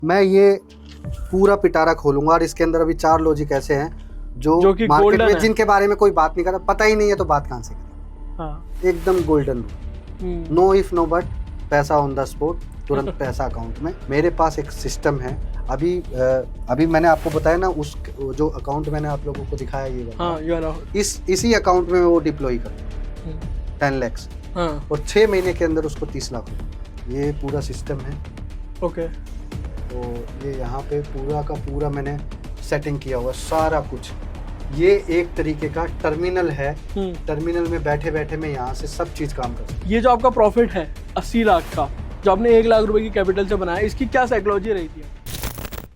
मैं ये पूरा पिटारा खोलूंगा और इसके अंदर अभी 4 लॉजिक ऐसे हैं जो कि मार्केट golden में है। जिनके बारे में कोई बात नहीं करता, पता ही नहीं है तो बात कहाँ से करें। हाँ। एकदम golden, no if no but, पैसा ऑन द स्पॉट, तुरंत पैसा अकाउंट में। मेरे पास एक सिस्टम है। अभी मैंने आपको बताया ना, उस जो अकाउंट मैंने आप लोगों को दिखाया ये वाला, हाँ, ये वाला। इसी अकाउंट में वो डिप्लॉय करता 10 लाख से, हाँ। और 6 महीने के अंदर उसको 30 लाख रुपए, ये पूरा सिस्टम है। ओके। तो ये यहाँ पे पूरा का पूरा मैंने सेटिंग किया हुआ सारा कुछ। ये एक तरीके का टर्मिनल है। टर्मिनल में बैठे बैठे मैं यहाँ से सब चीज़ काम कर सकता हूँ। ये जो आपका प्रॉफिट है 80 लाख का, जो आपने 1 लाख रुपए की कैपिटल से बनाया, इसकी क्या साइकोलॉजी रही थी?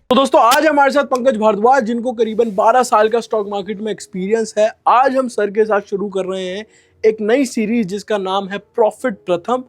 तो दोस्तों, आज हमारे साथ पंकज भारद्वाज, जिनको करीबन 12 साल का स्टॉक मार्केट में एक्सपीरियंस है। आज हम सर के साथ शुरू कर रहे हैं एक नई सीरीज जिसका नाम है प्रॉफिट प्रथम,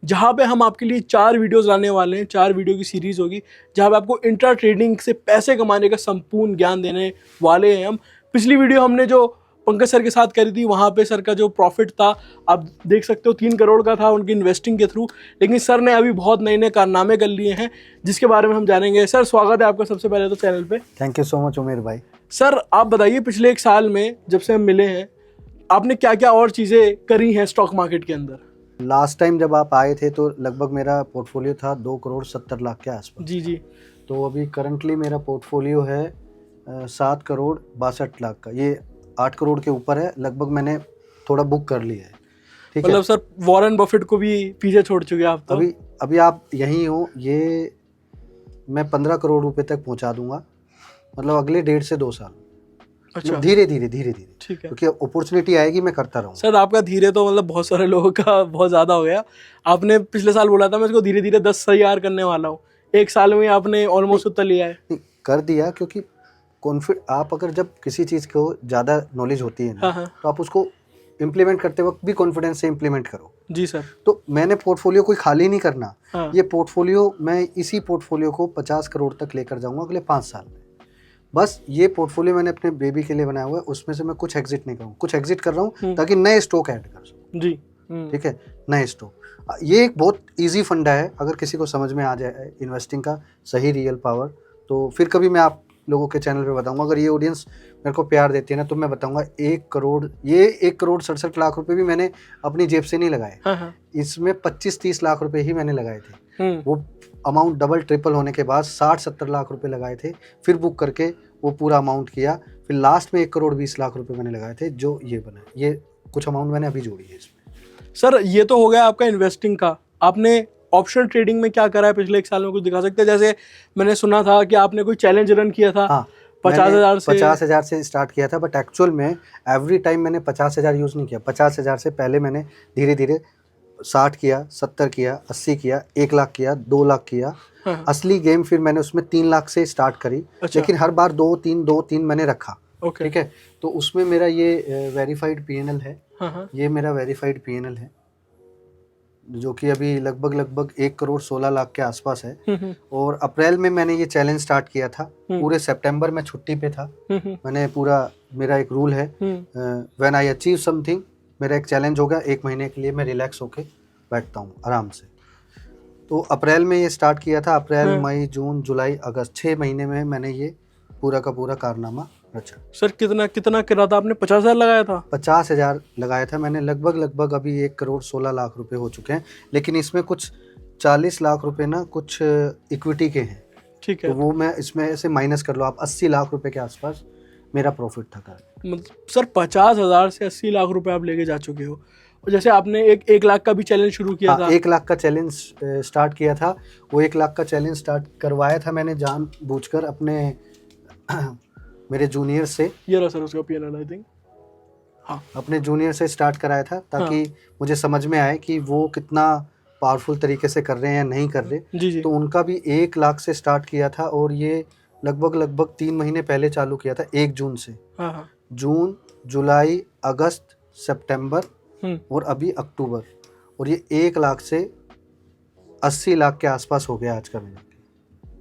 जहां पे हम आपके लिए 4 वीडियोस लाने वाले हैं। 4 वीडियो की सीरीज होगी जहां पे आपको इंट्रा ट्रेडिंग से पैसे कमाने का संपूर्ण ज्ञान देने वाले हैं हम। पिछली वीडियो हमने जो पंकज सर के साथ करी थी, वहां पे सर का जो प्रॉफिट था आप देख सकते हो 3 करोड़ का था उनकी इन्वेस्टिंग के थ्रू। लेकिन सर ने अभी बहुत नए नए कारनामे कर लिए हैं जिसके बारे में हम जानेंगे। सर, स्वागत है आपका सबसे पहले तो चैनल पे। थैंक यू सो मच उमेर भाई। सर, आप बताइए, पिछले 1 साल में जब से हम मिले हैं, आपने क्या क्या और चीजें करी हैं स्टॉक मार्केट के अंदर? लास्ट टाइम जब आप आए थे तो लगभग मेरा पोर्टफोलियो था 2 करोड़ 70 लाख के आसपास। जी जी। तो अभी करंटली मेरा पोर्टफोलियो है 7 करोड़ 62 लाख का। ये 8 करोड़ के ऊपर है लगभग। मैंने थोड़ा बुक कर लिया है, ठीक है। मतलब सर, वॉरेन बफेट को भी पीछे छोड़ चुके आप तो। अभी आप यहीं हो। ये मैं 15 करोड़ रुपए तक पहुंचा दूंगा, मतलब अगले 1.5 से 2 साल। अच्छा। धीरे धीरे ठीक है। क्योंकि अपॉर्चुनिटी आएगी, मैं करता रहूँगा। सर, आपका धीरे तो मतलब बहुत सारे लोगों का बहुत ज़्यादा हो गया। आपने पिछले साल बोला था मैं इसको धीरे धीरे 10 तैयार करने वाला हूँ। 1 साल में आपने ऑलमोस्ट उतना लिया है। नहीं, कर दिया, क्योंकि आप अगर जब किसी चीज़ को ज़्यादा नॉलेज होती है ना, हाँ। तो आप उसको इम्प्लीमेंट करते वक्त भी कॉन्फिडेंस से इम्प्लीमेंट करो। जी सर। तो मैंने पोर्टफोलियो कोई खाली नहीं करना। हाँ। ये पोर्टफोलियो, मैं इसी पोर्टफोलियो को 50 करोड़ तक लेकर जाऊंगा अगले 5 साल में। बस ये पोर्टफोलियो मैंने अपने बेबी के लिए बनाया हुआ है, उसमें से मैं कुछ एग्जिट नहीं करूँ, कुछ एग्जिट कर रहा हूँ ताकि नए स्टॉक ऐड कर सकूँ। जी। ठीक है, नए स्टॉक। ये एक बहुत इजी फंडा है, अगर किसी को समझ में आ जाए इन्वेस्टिंग का सही रियल पावर, तो फिर कभी मैं आप लोगों के चैनल पे बताऊंगा। अगर ये ऑडियंस मेरे को प्यार देती है ना, तो मैं बताऊंगा 1 करोड़, ये 1 करोड़ 67 लाख रुपए भी मैंने अपनी जेब से नहीं लगाए। हाँ। इसमें 25-30 लाख रुपए ही मैंने लगाए थे। वो अमाउंट डबल ट्रिपल होने के बाद 60-70 लाख रुपए लगाए थे, फिर बुक करके वो पूरा अमाउंट किया। फिर लास्ट में 1 करोड़ 20 लाख रुपए मैंने लगाए थे, जो ये बना। ये कुछ अमाउंट मैंने अभी जोड़ी है इसमें। सर, ये तो हो गया आपका इन्वेस्टिंग का। आपने ऑप्शन ट्रेडिंग में क्या करा है पिछले 1 साल में, कुछ दिखा सकते हैं? जैसे मैंने सुना था कि आपने कोई चैलेंज रन किया था। हाँ, 50,000 से स्टार्ट किया था, बट एक्चुअल में एवरी टाइम मैंने 50,000 यूज़ नहीं किया। 50,000 से पहले मैंने धीरे धीरे 60 किया, 70 किया, 80 किया, 1 लाख किया, 2 लाख किया। हाँ। असली गेम फिर मैंने उसमें 3 लाख से स्टार्ट करी। अच्छा। लेकिन हर बार 2-3 मैंने रखा। ओके। ठीक है, तो उसमें मेरा ये वेरीफाइड पीएनएल है। हाँ। ये मेरा वेरीफाइड पीएनएल है, जो कि अभी लगभग 1 करोड़ 16 लाख के आसपास है। और अप्रैल में मैंने ये चैलेंज स्टार्ट किया था। पूरे सितंबर में छुट्टी पे था। मैंने पूरा, मेरा एक रूल है, व्हेन आई अचीव समथिंग, मेरा एक चैलेंज होगा 1 महीने के लिए मैं रिलैक्स होके बैठता हूँ आराम से। तो अप्रैल में ये स्टार्ट किया था। अप्रैल, मई, जून, जुलाई, अगस्त, 6 महीने में मैंने ये पूरा का पूरा कारनामा रचा। सर, कितना करा था आपने? 50,000 लगाया था? 50,000 लगाया था मैंने। लगभग अभी 1 करोड़ 16 लाख रुपए हो चुके हैं। लेकिन इसमें कुछ 40 लाख रुपए ना कुछ इक्विटी के हैं। ठीक है। तो वो मैं इसमें से माइनस कर लो आप, 80 लाख रुपए के आसपास मेरा प्रॉफिट था। मतलब सर, 50,000 से 80 लाख रुपए आप लेके जा चुके हो। और जैसे आपने 1 लाख का भी चैलेंज शुरू किया था। 1 लाख का चैलेंज स्टार्ट किया था। वो 1 लाख का चैलेंज स्टार्ट करवाया था मैंने जानबूझकर अपने मेरे जूनियर से। ये रहा सर उसका पीएनएल, आई थिंक। हाँ, अपने जूनियर से स्टार्ट कराया था, ताकि मुझे समझ में आए कि वो कितना पावरफुल तरीके से कर रहे हैं या नहीं कर रहे। जी। तो उनका भी 1 लाख से स्टार्ट किया था, और ये लगभग 3 महीने पहले चालू किया था, 1 जून से। हाँ। जून, जुलाई, अगस्त, सितंबर और अभी अक्टूबर, और ये 1 लाख से 80 लाख के आसपास हो गया आज का महीना।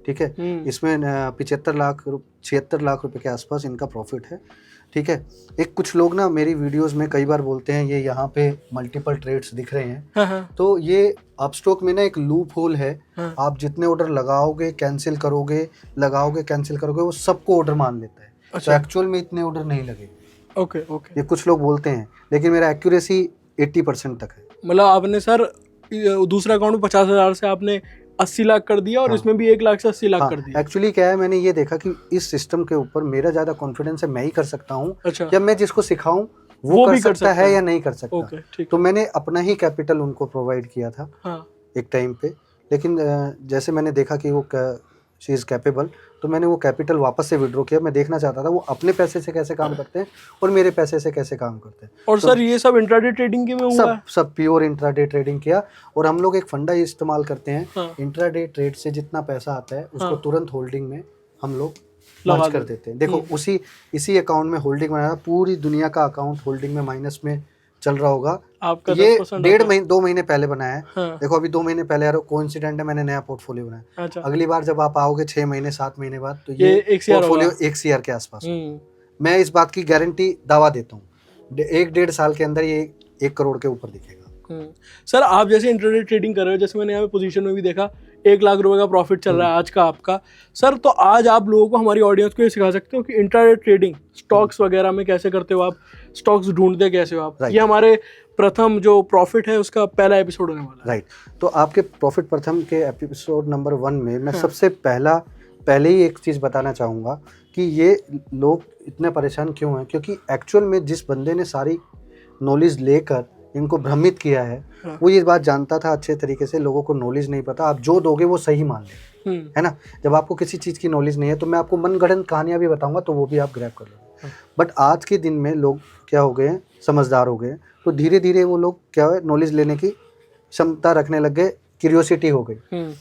ठीक है। इसमें 76 लाख रुपए के आसपास इनका प्रॉफिट है, ठीक है। एक कुछ लोग ना मेरी वीडियोस में कई बार बोलते हैं ये यहाँ पे मल्टीपल ट्रेड्स दिख रहे हैं, तो ये अपस्टॉक में ना एक लूप होल है। आप जितने ऑर्डर लगाओगे कैंसिल करोगे, वो सबको ऑर्डर मान लेता है। तो एक्चुअल में इतने ऑर्डर नहीं लगेंगे। ओके। ये कुछ लोग बोलते हैं, लेकिन मेरा एक्यूरेसी 80% तक है। मतलब आपने सर दूसरा अकाउंट में 50,000 से आपने 80 लाख कर दिया, और इसमें भी 1 लाख से 80 लाख कर दिया। एक्चुअली क्या है, मैंने ये देखा कि इस सिस्टम के ऊपर मेरा ज्यादा कॉन्फिडेंस है, मैं ही कर सकता हूँ। अच्छा। जब मैं जिसको सिखाऊं वो कर सकता है या नहीं कर सकता। ओके, तो मैंने अपना ही कैपिटल उनको प्रोवाइड किया था एक टाइम पे, लेकिन जैसे मैंने देखा कि वो शी इज कैपेबल, तो मैंने वो कैपिटल वापस से विड्रॉ किया। मैं देखना चाहता था वो अपने पैसे से कैसे काम करते हैं और मेरे पैसे से कैसे काम करते हैं। और तो सर ये सब इंट्राडे ट्रेडिंग के में हुआ है? सब प्योर इंट्राडे ट्रेडिंग किया। और हम लोग एक फंडा इस्तेमाल करते हैं, इंट्राडे ट्रेड से जितना पैसा आता है उसको तुरंत होल्डिंग में हम लोग लॉन्च कर देते हैं। देखो इसी अकाउंट में होल्डिंग बनाया, पूरी दुनिया का अकाउंट होल्डिंग में माइनस में चल रहा होगा। आपका ये 2 महीने पहले बनाया है। देखो अभी 2 महीने पहले यार कोइंसिडेंट है, मैंने नया पोर्टफोलियो बनाया। अच्छा। अगली बार जब आप आओगे 6 महीने 7 महीने बाद, तो ये पोर्टफोलियो 1 CR के आसपास। मैं इस बात की गारंटी दावा देता हूँ, 1-1.5 साल के अंदर ये 1 करोड़ के ऊपर दिखेगा। सर आप जैसे इंट्राडे ट्रेडिंग कर रहे हो, जैसे मैंने यहाँ पे पोजीशन में भी देखा 1 लाख रुपए का प्रॉफिट चल रहा है आज का आपका। सर तो आज आप लोगों को, हमारी ऑडियंस को ये सिखा सकते हो कि इंट्राडे ट्रेडिंग स्टॉक्स वगैरह में कैसे करते हो आप, स्टॉक्स ढूंढते कैसे हो आप? ये हमारे प्रथम जो प्रॉफिट है उसका पहला एपिसोड होने वाला है। राइट। तो आपके प्रॉफिट प्रथम के एपिसोड नंबर 1 में मैं सबसे पहले ही एक चीज़ बताना चाहूँगा कि ये लोग इतने परेशान क्यों हैं, क्योंकि एक्चुअल में जिस बंदे ने सारी नॉलेज लेकर इनको भ्रमित किया है, वो ये बात जानता था अच्छे तरीके से। लोगों को नॉलेज नहीं पता, आप जो दोगे वो सही मान ले, है ना। जब आपको किसी चीज़ की नॉलेज नहीं है तो मैं आपको मनगढ़ंत कहानियाँ भी बताऊंगा तो वो भी आप ग्रैब कर लोगे। बट आज के दिन में लोग क्या हो गए हैं, समझदार हो गए, तो धीरे धीरे वो लोग क्या है, नॉलेज लेने की क्षमता रखने लग गए, क्यूरियोसिटी हो गई।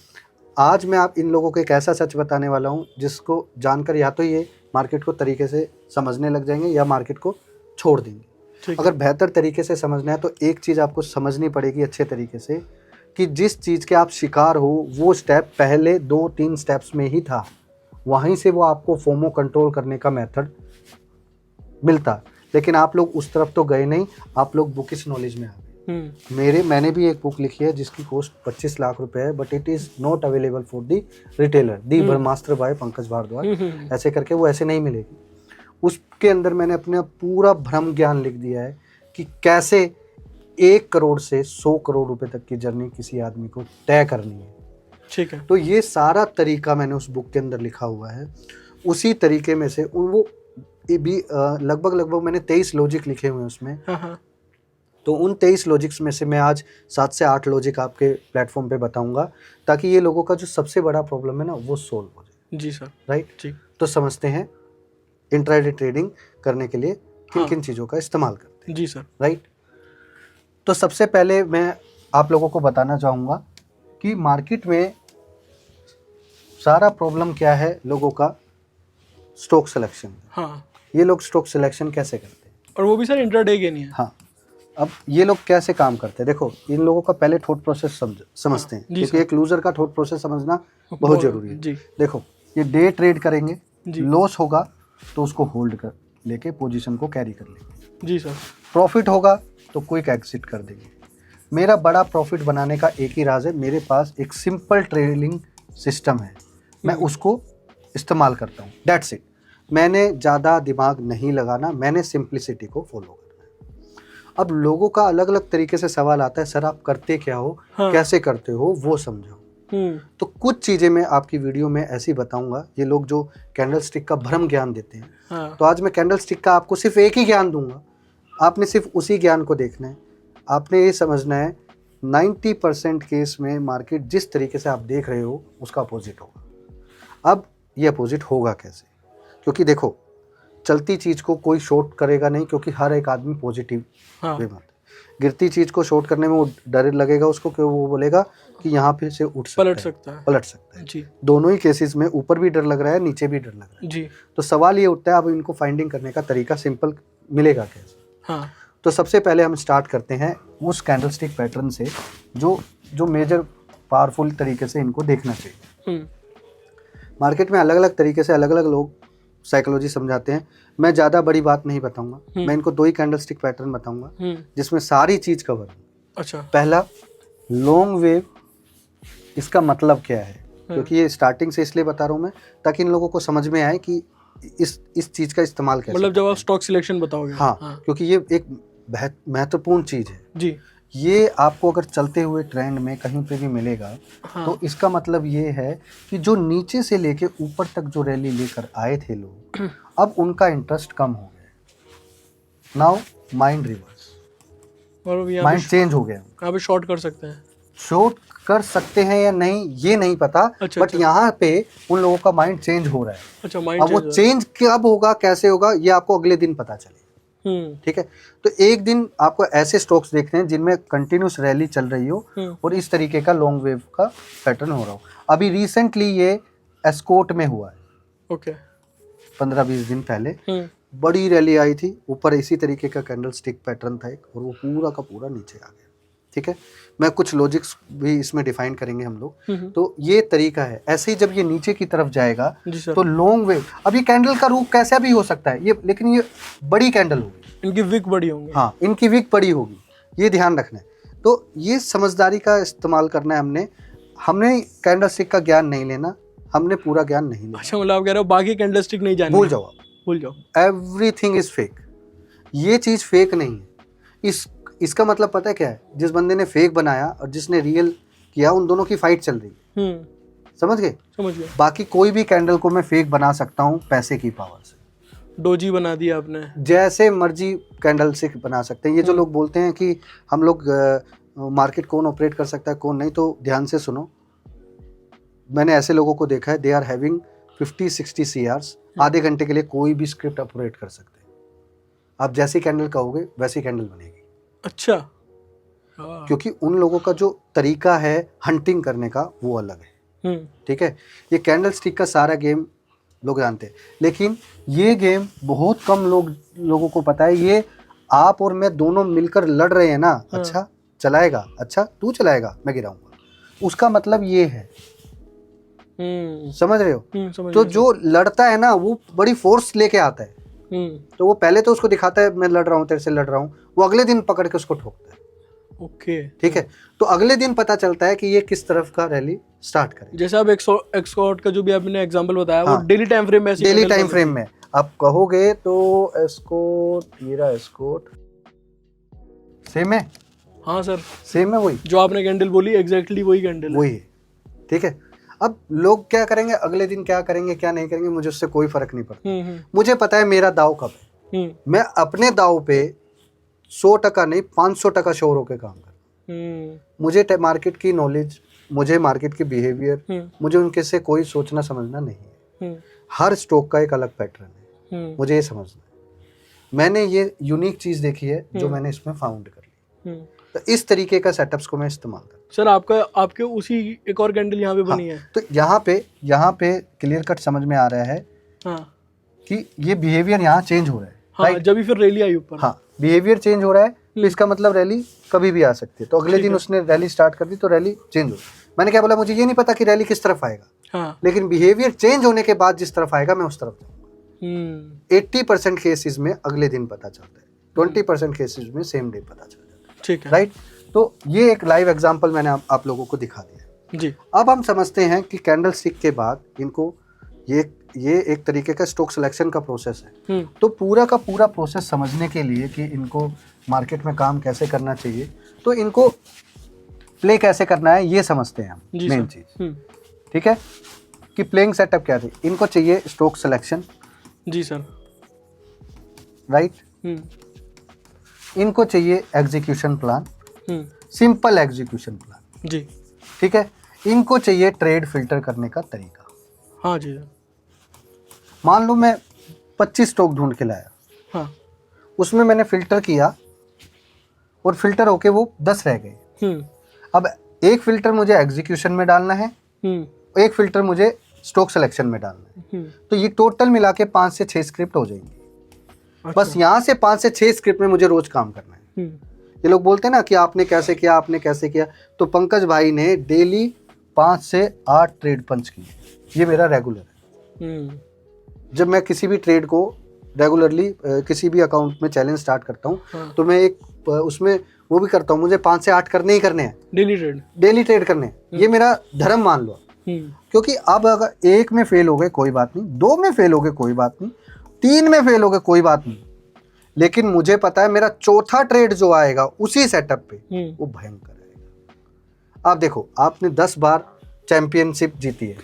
आज मैं आप इन लोगों को एक ऐसा सच बताने वाला हूँ जिसको जानकर या तो ये मार्केट को तरीके से समझने लग जाएंगे या मार्केट को छोड़ देंगे। अगर बेहतर तरीके से समझना है तो एक चीज़ आपको समझनी पड़ेगी अच्छे तरीके से, कि जिस चीज़ के आप शिकार हो वो स्टेप पहले 2-3 स्टेप्स में ही था, वहीं से वो आपको फोमो कंट्रोल करने का मेथड मिलता। लेकिन आप लोग उस तरफ तो गए नहीं, आप लोग बुकिश नॉलेज में आ गए। मैंने भी एक बुक लिखी है जिसकी कॉस्ट 25 लाख रुपए है, but it is not available for the retailer, the Brahmastra by Pankaj Bhardwaj, ऐसे करके वो ऐसे नहीं मिलेगी। उसके अंदर मैंने अपना पूरा भ्रम ज्ञान लिख दिया है कि कैसे 1 करोड़ से 100 करोड़ रुपए तक की जर्नी किसी आदमी को तय करनी है। ठीक है। तो ये सारा तरीका मैंने उस बुक के अंदर लिखा हुआ है। उसी तरीके में से वो भी लगभग मैंने 23 लॉजिक लिखे हुए हैं उसमें। तो उन 23 लॉजिक्स में से मैं आज 7 से 8 लॉजिक आपके प्लेटफॉर्म पे बताऊंगा, ताकि ये लोगों का जो सबसे बड़ा प्रॉब्लम है ना वो सोल्व हो जाए। जी सर। राइट। ठीक। तो समझते हैं इंट्राडे ट्रेडिंग करने के लिए किन किन चीज़ों का इस्तेमाल करते हैं। जी सर। राइट। तो सबसे पहले मैं आप लोगों को बताना चाहूँगा कि मार्केट में सारा प्रॉब्लम क्या है लोगों का, स्टॉक सिलेक्शन। हाँ। ये लोग स्टॉक सिलेक्शन कैसे करते हैं, और वो भी सर इंट्राडे के नहीं है। हाँ। अब ये लोग कैसे काम करते हैं, देखो इन लोगों का पहले थॉट प्रोसेस समझते हैं, क्योंकि एक लूजर का थॉट प्रोसेस समझना बहुत जरूरी है। जी। देखो ये डे ट्रेड करेंगे, लॉस होगा तो उसको होल्ड कर लेके पोजीशन को कैरी कर लेंगे। जी सर। प्रॉफिट होगा तो क्विक एग्जिट कर देंगे। मेरा बड़ा प्रॉफिट बनाने का एक ही राज है, मेरे पास एक सिंपल ट्रेडिंग सिस्टम है, मैं उसको इस्तेमाल करता हूँ, दैट्स इट। मैंने ज़्यादा दिमाग नहीं लगाना, मैंने सिंप्लिसिटी को फॉलो करना है। अब लोगों का अलग अलग तरीके से सवाल आता है, सर आप करते क्या हो, कैसे करते हो, वो समझाओ। तो कुछ चीज़ें मैं आपकी वीडियो में ऐसी बताऊंगा। ये लोग जो कैंडल स्टिक का भ्रम ज्ञान देते हैं, तो आज मैं कैंडल स्टिक का आपको सिर्फ एक ही ज्ञान दूंगा, आपने सिर्फ उसी ज्ञान को देखना है। आपने ये समझना है 90% केस में मार्केट जिस तरीके से आप देख रहे हो उसका अपोजिट होगा। अब ये अपोजिट होगा कैसे, क्योंकि देखो चलती चीज़ को कोई शॉर्ट करेगा नहीं, क्योंकि हर एक आदमी पॉजिटिव वे में। गिरती चीज़ को शॉर्ट करने में वो डर लगेगा उसको, कि वो बोलेगा कि यहाँ पे से पलट सकता है। जी। दोनों ही केसेस में ऊपर भी डर लग रहा है, नीचे भी डर लग रहा है। जी। तो सवाल ये उठता है, अब इनको फाइंडिंग करने का तरीका सिंपल मिलेगा कैसे। हाँ। तो सबसे पहले हम स्टार्ट करते हैं उस कैंडलस्टिक पैटर्न से जो मेजर पावरफुल तरीके से इनको देखना चाहिए। मार्केट में अलग अलग तरीके से अलग अलग लोग साइकोलॉजी समझाते हैं। मैं ज़्यादा बड़ी बात नहीं बताऊंगा, मैं इनको 2 ही कैंडलस्टिक पैटर्न बताऊंगा जिसमें सारी चीज़ कवर है। अच्छा। पहला, लॉन्ग वेव, इसका मतलब क्या है, क्योंकि ये स्टार्टिंग से इसलिए बता रहा हूँ मैं ताकि इन लोगों को समझ में आए कि इस चीज़ का इस्तेमाल कैसे, मतलब जब आप स्टॉक सिलेक्शन बताओगे। हाँ, क्योंकि ये एक महत्वपूर्ण चीज़ है जी। ये। आपको अगर चलते हुए ट्रेंड में कहीं पे भी मिलेगा, तो इसका मतलब ये है कि जो नीचे से लेके ऊपर तक जो रैली लेकर आए थे लोग, अब उनका इंटरेस्ट कम हो गया। Now mind reverse, mind change हो गया। यहाँ पे शॉर्ट कर सकते हैं, शॉर्ट कर सकते हैं या नहीं ये नहीं पता, अच्छा, बट यहाँ पे उन लोगों का माइंड चेंज हो रहा है। अच्छा, माइंड अब वो चेंज कब होगा, कैसे होगा, ये आपको अगले दिन पता चलेगा। ठीक है, तो एक दिन आपको ऐसे स्टॉक्स देखने हैं जिनमें कंटिन्यूस रैली चल रही हो और इस तरीके का लॉन्ग वेव का पैटर्न हो रहा हो। अभी रिसेंटली ये एस्कॉर्ट में हुआ है, ओके, 15-20 दिन पहले बड़ी रैली आई थी, ऊपर इसी तरीके का कैंडल स्टिक पैटर्न था एक, और वो पूरा का पूरा नीचे आ गया। ठीक है, मैं कुछ लॉजिक्स भी इसमें डिफाइन करेंगे हम लोग। तो ये तरीका है। ऐसे ही जब ये नीचे की तरफ जाएगा तो लॉन्ग वेव, अब ये कैंडल का रूप कैसा भी हो सकता है ये, लेकिन ये बड़ी कैंडल होगी, इनकी विक बड़ी होंगी। हाँ, इनकी विक बड़ी होगी, ये ध्यान रखना है। तो ये समझदारी का इस्तेमाल करना है। हमने कैंडल स्टिक का ज्ञान नहीं लेना, हमने पूरा ज्ञान नहीं लेना। अच्छा, मतलब आप कह रहे हो बाकी कैंडल स्टिक नहीं जाननी, भूल जाओ, भूल जाओ। एवरीथिंग इज फेक, ये चीज फेक नहीं है। इसका मतलब पता है क्या है, जिस बंदे ने फेक बनाया और जिसने रियल किया, उन दोनों की फाइट चल रही है। समझ गए? समझ गए। बाकी कोई भी कैंडल को मैं फेक बना सकता हूँ पैसे की पावर से। डोजी बना दिया आपने, जैसे मर्जी कैंडल से बना सकते हैं। ये जो लोग बोलते हैं कि हम लोग मार्केट कौन ऑपरेट कर सकता है कौन नहीं, तो ध्यान से सुनो। मैंने ऐसे लोगों को देखा है, दे आर हैविंग 50-60 CRs, आधे घंटे के लिए कोई भी स्क्रिप्ट ऑपरेट कर सकते हैं। आप जैसी कैंडल कहोगे वैसी कैंडल बनेगी। अच्छा, क्योंकि उन लोगों का जो तरीका है हंटिंग करने का वो अलग है। ठीक है, ये कैंडल स्टिक का सारा गेम लोग जानते हैं, लेकिन ये गेम बहुत कम लोगों को पता है। ये आप और मैं दोनों मिलकर लड़ रहे हैं ना, अच्छा चलाएगा, अच्छा तू चलाएगा, मैं गिराऊंगा, उसका मतलब ये है। समझ रहे हो? तो जो लड़ता है ना वो बड़ी फोर्स लेके आता है। तो वो पहले तो उसको दिखाता है मैं लड़ रहा हूँ, तेरे से लड़ रहा हूँ, वो अगले दिन पकड़ के उसको ठोकता है। ओके, ठीक है, तो अगले दिन पता चलता है कि ये किस तरफ का रैली स्टार्ट करे। जैसे आप एक्सकॉर्ट का जो भी आपने एग्जांपल बताया, वो डेली टाइम फ्रेम में, डेली टाइम फ्रेम में आप कहोगे तो एस्कॉर्ट, ये रहा एस्कॉर्ट, सेम है। हाँ सर, सेम है, वही जो आपने कैंडल बोली एग्जैक्टली वही कैंडल है, वही है। ठीक है, अब लोग क्या करेंगे, अगले दिन क्या करेंगे क्या नहीं करेंगे, मुझे उससे कोई फर्क नहीं पड़ता। मुझे पता है मेरा दाव कब है। मैं अपने दाव पे 100% नहीं 500% श्योर होकर काम कर। मुझे मार्केट की नॉलेज, मुझे मार्केट की बिहेवियर, मुझे उनके से कोई सोचना समझना नहीं है। हर स्टॉक का एक अलग पैटर्न है, मुझे ये समझना है। मैंने ये यूनिक चीज देखी है जो मैंने इसमें फाउंड कर ली। तो इस तरीके का सेटअप्स को मैं इस्तेमाल करता हूँ। सर आपके उसी एक और कैंडल यहाँ पे बनी है। तो यहाँ पे क्लियर कट समझ में आ रहा है कि ये बिहेवियर यहाँ चेंज हो रहा है। हाँ, जब भी फिर रैली आई ऊपर, हाँ, बिहेवियर चेंज हो रहा है, तो इसका मतलब रैली कभी भी आ सकती है। तो अगले दिन उसने रैली स्टार्ट कर दी तो रैली चेंज हो गई। मैंने क्या बोला, मुझे ये नहीं पता कि रैली किस तरफ आएगा, लेकिन बिहेवियर चेंज होने के बाद जिस तरफ आएगा मैं उस तरफ जाऊंगा। 80% केसेस में अगले दिन पता चलता है, 20% केसेस में सेम डे पता चल जाता है। ठीक है, राइट। तो ये एक लाइव एग्जांपल मैंने आप लोगों को दिखा दिया जी। अब हम समझते हैं कि कैंडल स्टिक के बाद इनको ये एक तरीके का स्टॉक सिलेक्शन का प्रोसेस है। तो पूरा का पूरा प्रोसेस समझने के लिए कि इनको मार्केट में काम कैसे करना चाहिए, तो इनको प्ले कैसे करना है ये समझते हैं हम, मेन चीज। ठीक है, कि प्लेइंग सेटअप क्या थी। इनको चाहिए स्टॉक सिलेक्शन, जी सर, राइट। इनको चाहिए execution plan, simple execution plan, जी। ठीक है। इनको चाहिए ट्रेड फिल्टर करने का तरीका। हाँ जी। मान लो मैं 25 स्टॉक ढूंढ के लाया, हाँ, उसमें मैंने फिल्टर किया और फिल्टर होके वो 10 रह गए। अब एक फिल्टर मुझे एग्जीक्यूशन में डालना है, एक फिल्टर मुझे स्टॉक सिलेक्शन में डालना है। तो ये टोटल मिला के 5 से 6 स्क्रिप्ट हो जाएंगी। अच्छा। बस यहाँ से 5 से 6 स्क्रिप्ट में मुझे रोज काम करना है। ये लोग बोलते हैं ना कि आपने कैसे किया, आपने कैसे किया, तो पंकज भाई ने डेली 5 से 8 ट्रेड पंच किए, ये मेरा रेगुलर है। जब मैं किसी भी ट्रेड को रेगुलरली किसी भी अकाउंट में चैलेंज स्टार्ट करता हूँ, हाँ। तो मैं एक उसमें वो भी करता हूँ, मुझे 5 से 8 करने ही करने हैं, डेली ट्रेड करने हैं, ये मेरा धर्म मान लो। क्योंकि अब अगर 1 में फेल हो गए कोई बात नहीं, 2 में फेल हो गए कोई बात नहीं, 3 में फेल हो गए कोई बात नहीं, लेकिन मुझे पता है मेरा चौथा ट्रेड जो आएगा उसी सेटअप पे वो भयंकर आएगा। आप देखो, आपने 10 बार चैंपियनशिप जीती है,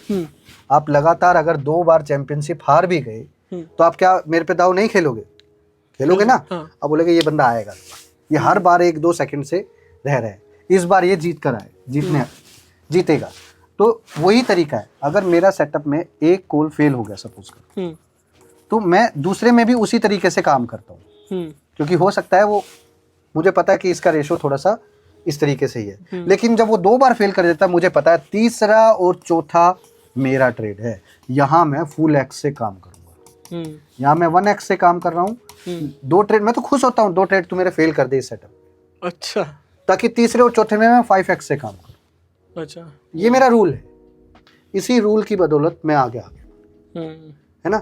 आप लगातार अगर 2 बार चैंपियनशिप हार भी गए तो आप क्या मेरे पे दाव नहीं खेलोगे? खेलोगे ना। हाँ। अब बोलेगे ये बंदा आएगा, ये हर बार 1-2 सेकंड से रह रहा है, इस बार ये जीत कर आए, जीतेगा। तो वही तरीका है, अगर मेरा सेटअप में एक कॉल फेल हो गया सपोज कर, तो मैं दूसरे में भी उसी तरीके से काम करता हूँ, क्योंकि हो सकता है वो, मुझे पता है कि इसका रेशो थोड़ा सा इस तरीके से ही है, लेकिन जब वो 2 बार फेल कर देता है, मुझे पता है तीसरा और चौथा मेरा ट्रेड है, यहाँ मैं फुल एक्स से काम करूंगा, यहाँ मैं 1x से काम कर रहा हूँ। 2 ट्रेड मैं तो खुश होता हूँ, 2 ट्रेड तू मेरे फेल कर दे इस सेटअप, अच्छा, ताकि तीसरे और चौथे में मैं 5x से काम करूँ। अच्छा, ये मेरा रूल है, इसी रूल की बदौलत मैं आगे आ गया, है ना।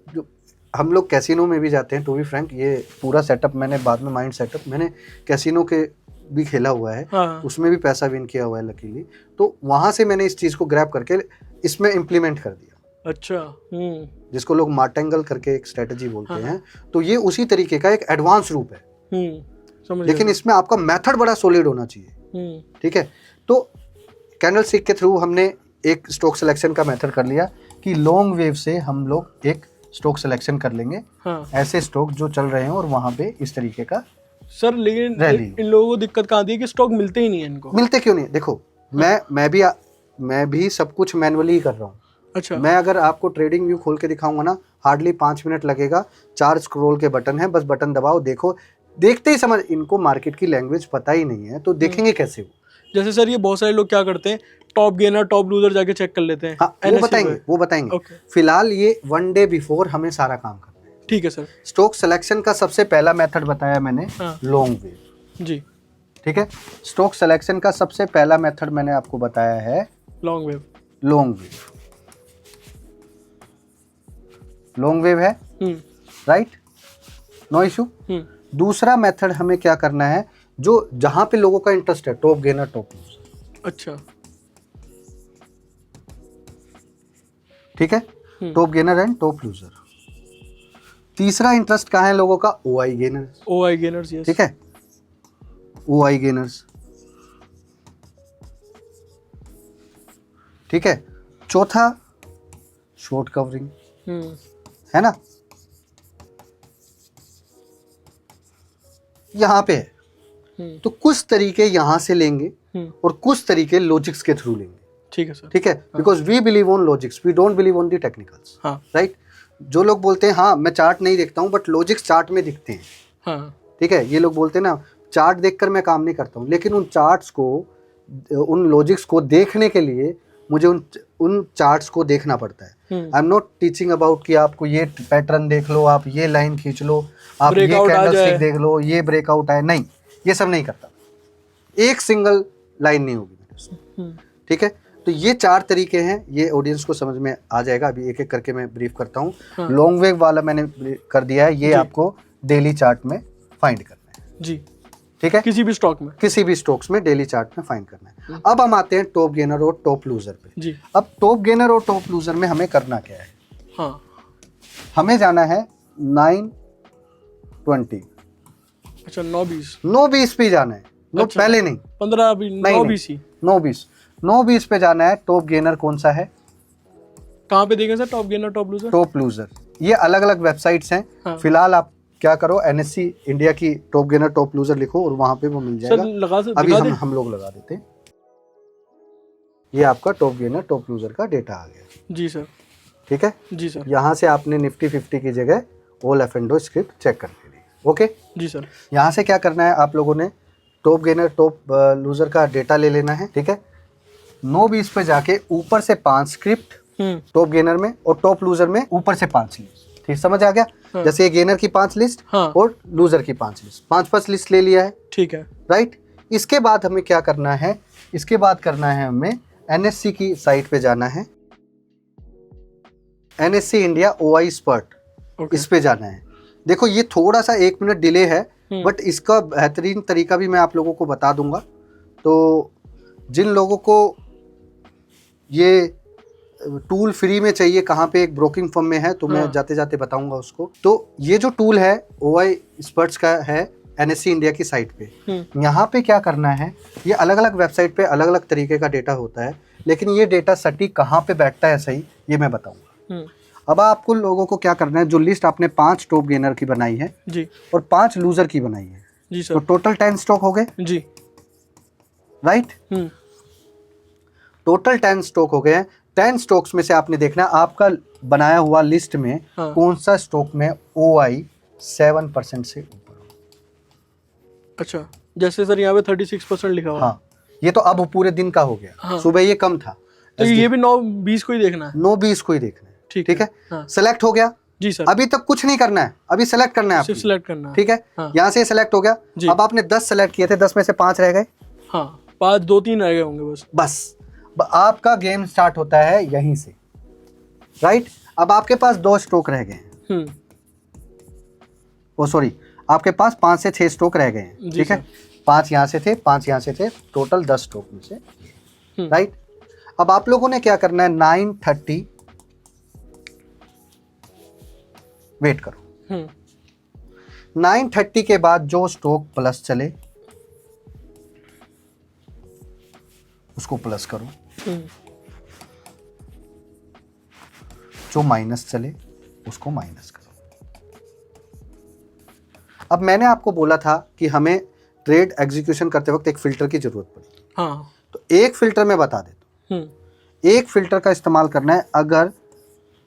जो हम लोग कैसीनो में भी जाते हैं, टू बी फ्रैंक, ये पूरा सेटअप मैंने बाद में माइंड सेटअप मैंने कैसीनो के भी खेला हुआ है, हाँ। उसमें भी पैसा विन किया हुआ है लकीली, तो वहां से मैंने इस चीज को ग्रैब करके इसमें इम्प्लीमेंट कर दिया। अच्छा, जिसको लोग मार्टेंगल करके एक स्ट्रेटजी बोलते हैं, तो ये उसी तरीके का एक एडवांस रूप है, लेकिन इसमें आपका मेथड बड़ा सॉलिड होना चाहिए, ठीक है। तो कैंडल स्टिक के थ्रू हमने एक स्टॉक सिलेक्शन का मेथड कर लिया कि लॉन्ग वेव से हम लोग एक स्टॉक सिलेक्शन कर लेंगे, हाँ। ऐसे स्टॉक जो चल रहे हैं और वहां पे इस तरीके का सर, लेकिन इन लोगों को दिक्कत कहाँ आती है कि स्टॉक मिलते ही नहीं है इनको। मिलते क्यों नहीं? देखो, मैं भी सब कुछ मैनुअली ही कर रहा हूँ। अच्छा, मैं अगर आपको ट्रेडिंग व्यू खोल के दिखाऊंगा ना, हार्डली 5 मिनट लगेगा, 4 स्क्रॉल के बटन है, बस बटन दबाओ, देखो, देखते ही समझ, इनको मार्केट की लैंग्वेज पता ही नहीं है तो देखेंगे कैसे वो। जैसे सर ये बहुत सारे लोग क्या करते हैं, टॉप गेनर टॉप लूजर जाके चेक कर लेते हैं। हाँ, वो बताएंगे। Okay. फिलहाल ये 1 डे बिफोर हमें सारा काम करना है। ठीक है सर। स्टॉक सिलेक्शन का सबसे पहला मेथड बताया मैंने, हाँ। लॉन्ग वेव, जी, ठीक है। स्टॉक सिलेक्शन का सबसे पहला मेथड मैंने आपको बताया है लॉन्ग वेव। लॉन्ग वेव है, राइट, नो इशू। दूसरा मेथड हमें क्या करना है, जो जहां पे लोगों का इंटरेस्ट है, टॉप गेनर टॉप लूजर। अच्छा, ठीक है, top gainer and top loser. तीसरा इंटरेस्ट कहाँ है लोगों का, ओआई गेनर्स, यस, ठीक है, ओआई गेनर्स, ठीक है। चौथा शॉर्ट कवरिंग, है ना, यहाँ पे है। तो कुछ तरीके यहाँ से लेंगे और कुछ तरीके लॉजिक्स के थ्रू लेंगे, ठीक है सर, ठीक है, because we believe on logics, we don't believe on the technicals, right. जो लोग बोलते हैं हाँ मैं चार्ट नहीं देखता हूँ बट लॉजिक्स चार्ट में दिखते हैं, हाँ, ठीक है, ये लोग बोलते हैं ना चार्ट देखकर मैं काम नहीं करता हूँ, लेकिन उन चार्ट्स को, उन लॉजिक्स को देखने के लिए मुझे उन चार्ट्स को देखना पड़ता है। I am not teaching about कि आपको ये पैटर्न देख लो, आप ये लाइन खींच लो, आप ये कैंडलस्टिक देख लो, ये ब्रेकआउट आए, नहीं, ये सब नहीं करता, एक सिंगल लाइन नहीं होगी मेरे उसमें, ठीक है। तो ये 4 तरीके हैं, ये ऑडियंस को समझ में आ जाएगा। अभी एक एक करके मैं ब्रीफ करता हूँ। लॉन्ग वेव वाला मैंने कर दिया है, ये आपको डेली चार्ट में फाइंड करना है जी, ठीक है, किसी भी स्टॉक्स में डेली चार्ट में फाइंड करना है। अब हम आते हैं टॉप गेनर और टॉप लूजर पे जी। अब टॉप गेनर और टॉप लूजर में हमें करना क्या है, हाँ, हमें जाना है 9:20, अच्छा, 9:20, 9:20 पे जाना है, नो अच्छा, पहले नहीं, 9:20 9:20 पे जाना है। टॉप गेनर कौन सा है, कहाँ पे देखें sir, top gainer top loser, ये अलग अलग वेबसाइट्स हैं। हाँ। फिलहाल आप क्या करो, NSE इंडिया की टॉप गेनर टॉप लूजर लिखो और वहां पे वो मिल जाएगा। अभी हम लोग लगा देते हैं, ये आपका टॉप गेनर टॉप लूजर का डेटा आ गया जी सर, ठीक है जी सर। यहाँ से आपने निफ्टी 50 की जगह ऑल F&O स्क्रिप्ट चेक कर ली, ओके जी सर। यहाँ से क्या करना है, आप लोगों ने टॉप गेनर टॉप लूजर का डेटा ले लेना है, ठीक है। 9:20 पे जाके ऊपर से 5 स्क्रिप्ट टॉप गेनर में और टॉप लूजर में ऊपर से 5 लिस्ट, ठीक, समझ आ गया। हाँ। जैसे ये गेनर की 5 लिस्ट और लूजर की 5 लिस्ट, 5 लिस्ट ले लिया है, ठीक है, राइट। इसके बाद हमें क्या करना है, इसके बाद करना है हमें NSC की साइट पे जाना है, NSC India OI spurt, okay इस पे जाना है। देखो ये थोड़ा सा 1 मिनट डिले है, बट इसका बेहतरीन तरीका भी मैं आप लोगों को बता दूंगा। तो जिन लोगों को ये टूल फ्री में चाहिए, कहाँ पे एक ब्रोकिंग फर्म में है, तो मैं जाते जाते बताऊंगा उसको। तो ये जो टूल है OI स्पर्ट्स का है NSC इंडिया की साइट पे। यहाँ पे क्या करना है, ये अलग अलग वेबसाइट पे अलग अलग तरीके का डेटा होता है, लेकिन ये डेटा सटीक कहाँ पे बैठता है सही, ये मैं बताऊंगा। अब आपको लोगों को क्या करना है, जो लिस्ट आपने 5 टॉप गेनर की बनाई है जी और 5 लूजर की बनाई है जी सर, तो टोटल 10 स्टॉक हो गए, जी राइट। टोटल 10 स्टॉक हो गए हैं। 10 स्टॉक्स में से आपने देखना है आपका बनाया हुआ लिस्ट में कौन सा स्टॉक में OI 7% से ऊपर हो। अच्छा, जैसे सर यहाँ पे 36% लिखा हुआ है। हाँ, ये तो अब पूरे दिन का हो गया, सुबह ये कम था, तो ये भी 9-20 को ही देखना है। 9-20 को ही देखना है, ठीक है। हाँ। सेलेक्ट हो गया जी सर, अभी तक कुछ नहीं करना है, अभी सेलेक्ट करना है सिर्फ आपको, सिलेक्ट करना है। ठीक है। हाँ। यहाँ से सेलेक्ट हो गया, अब आपने 10 सेलेक्ट किए थे, 10 में से 5 रह गए, हाँ 5, 2-3 रह गए होंगे बस। आपका गेम स्टार्ट होता है यहीं से, राइट। अब आपके पास 2 स्ट्रोक रह गए हैं, ओ सॉरी, आपके पास 5 से 6 स्ट्रोक रह गए हैं, ठीक है। 5 यहाँ से थे, 5 यहाँ से थे, टोटल 10 स्ट्रोक में से, राइट। अब आप लोगों ने क्या करना है, 9:30 वेट करो। 9:30 के बाद जो स्ट्रोक प्लस चले उसको प्लस करो, जो माइनस चले उसको माइनस करो। अब मैंने आपको बोला था कि हमें ट्रेड एग्जीक्यूशन करते वक्त एक फिल्टर की जरूरत पड़ी, हाँ। तो एक फिल्टर मैं बता देता हूं। एक फिल्टर का इस्तेमाल करना है अगर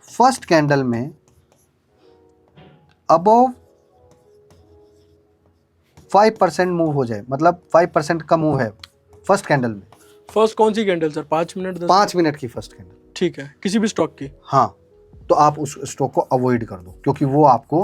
फर्स्ट कैंडल में अबव 5% मूव हो जाए, मतलब 5% का मूव है फर्स्ट कैंडल में। फर्स्ट कौन सी कैंडल सर, 5 मिनट 10 5 मिनट की फर्स्ट कैंडल, ठीक है, किसी भी स्टॉक की। हाँ, तो आप उस स्टॉक को अवॉइड कर दो, क्योंकि वो आपको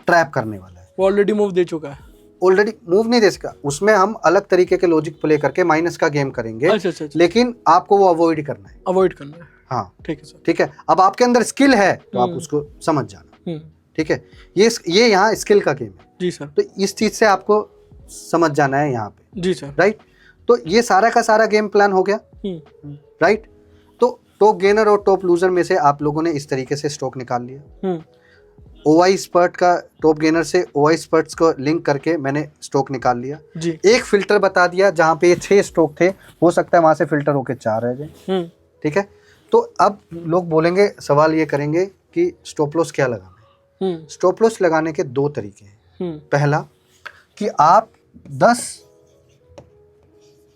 ट्रैप करने वाला है। वो ऑलरेडी मूव दे चुका है, ऑलरेडी मूव नहीं दे सका, उसमें हम अलग तरीके के लॉजिक प्ले करके माइनस का गेम करेंगे। अच्छा। लेकिन आपको वो अवॉइड करना है, अवॉइड करना है, हाँ ठीक है सर। ठीक है। अब आपके अंदर स्किल है तो आप उसको समझ जाना, ठीक है। ये यहाँ स्किल का गेम है, जी सर। तो इस चीज से आपको समझ जाना है यहाँ पे, जी सर, राइट। तो ये सारा का सारा गेम प्लान हो गया, राइट। तो टॉप गेनर और टॉप लूजर में से आप लोगों ने इस तरीके से स्टॉक निकाल लिया। OI स्पर्ट का टॉप गेनर से OI स्पर्ट्स को लिंक करके मैंने स्टॉक निकाल लिया जी। एक फिल्टर बता दिया, जहां पे ये 6 स्टॉक थे, हो सकता है वहां से फिल्टर होके 4 रह जाए, ठीक है। तो अब लोग बोलेंगे, सवाल ये करेंगे कि स्टॉप लॉस क्या लगाना है। स्टॉप लॉस लगाने के 2 तरीके हैं। पहला कि आप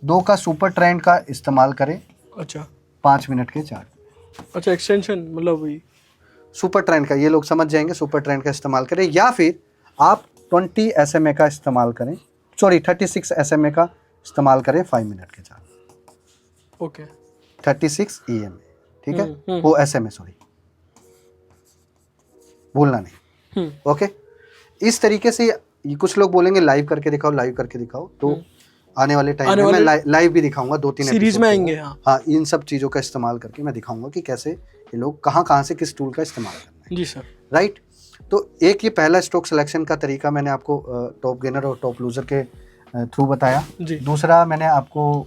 2 का सुपर ट्रेंड का इस्तेमाल करें, अच्छा 5 मिनट के चार्ट। अच्छा, एक्सटेंशन मतलब वही सुपर ट्रेंड का, ये लोग समझ जाएंगे, सुपर ट्रेंड का इस्तेमाल करें, या फिर आप 20 SMA का इस्तेमाल करें, सॉरी 36 SMA का इस्तेमाल करें 5 मिनट के चार्ट। ओके, 36 EMA, ठीक है, वो SMA, सॉरी भूलना नहीं, ओके। इस तरीके से ये कुछ लोग बोलेंगे लाइव करके दिखाओ, लाइव करके दिखाओ, तो आने वाले टाइम में मैं लाइव भी दिखाऊंगा, 2-3 सीरीज में आएंगे। हाँ, इन सब चीज़ों का इस्तेमाल करके मैं दिखाऊंगा कि कैसे ये लोग कहाँ से किस टूल का इस्तेमाल करना है, जी सर, राइट। तो एक ये पहला स्टॉक सिलेक्शन का तरीका मैंने आपको टॉप गेनर और टॉप लूजर के थ्रू बताया। दूसरा मैंने आपको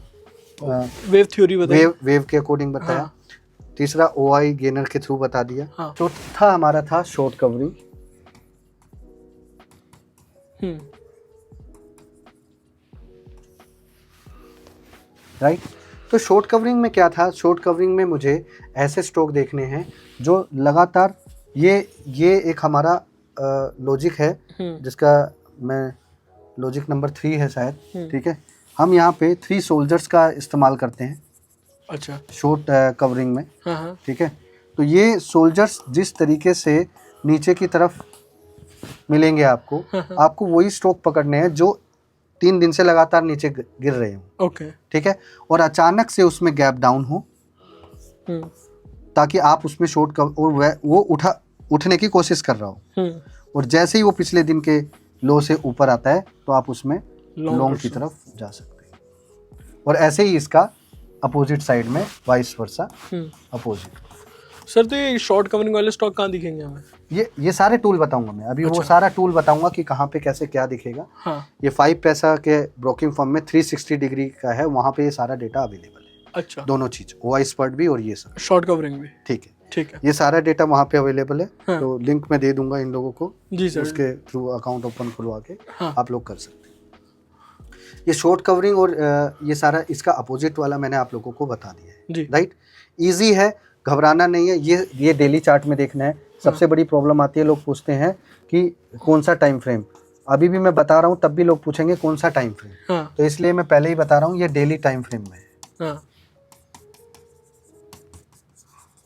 वेव थ्योरी बताई, वेव के अकॉर्डिंग बताया। हाँ। तीसरा OI गेनर के थ्रू बता दिया। हाँ। चौथा हमारा था शॉर्ट कवरिंग, राइट। तो शॉर्ट कवरिंग में क्या था, शॉर्ट कवरिंग में मुझे ऐसे स्टॉक देखने हैं जो लगातार ये एक हमारा लॉजिक है, जिसका मैं लॉजिक नंबर 3 है शायद, ठीक है। हम यहाँ पे 3 सोल्जर्स का इस्तेमाल करते हैं, अच्छा, शॉर्ट कवरिंग में, ठीक है। तो ये सोल्जर्स जिस तरीके से नीचे की तरफ मिलेंगे आपको, आपको वही स्टॉक पकड़ने हैं जो 3 दिन से लगातार नीचे गिर रहे हो, ओके, ठीक है। और अचानक से उसमें गैप डाउन हो, ताकि आप उसमें शॉर्ट कवर, और वो उठने की कोशिश कर रहा हो, और जैसे ही वो पिछले दिन के लो से ऊपर आता है तो आप उसमें लॉन्ग की तरफ जा सकते हैं। और ऐसे ही इसका अपोजिट साइड में वाइस वर्सा अपोजिट। सर तो ये शॉर्ट कवरिंग वाले स्टॉक कहाँ दिखेंगे हमें? ये सारे टूल बताऊंगा मैं अभी। वो सारा टूल बताऊंगा कि कहाँ पे कैसे क्या दिखेगा। हाँ। ये 5 पैसा के ब्रोकिंग फर्म में 360 डिग्री का है, वहाँ पे ये सारा डेटा अवेलेबल है। अच्छा। दोनों चीज, OI स्पॉट भी और ये सब शॉर्ट कवरिंग भी। ठीक है। ठीक है। ये सारा डेटा वहाँ पे अवेलेबल है। हाँ। तो लिंक मैं दे दूंगा इन लोगों को जी सर। उसके थ्रू अकाउंट ओपन खुलवा के हाँ। आप लोग कर सकते हैं। ये शॉर्ट कवरिंग और ये सारा इसका अपोजिट वाला मैंने आप लोगों को बता दिया है जी। राइट। इजी है, घबराना नहीं है। ये डेली चार्ट में देखना है। सबसे बड़ी प्रॉब्लम आती है, लोग पूछते हैं कि कौन सा टाइम फ्रेम। अभी भी मैं बता रहा हूँ तब भी लोग पूछेंगे कौन सा टाइम फ्रेम। हाँ। तो इसलिए मैं पहले ही बता रहा हूँ ये डेली टाइम फ्रेम में है। हाँ।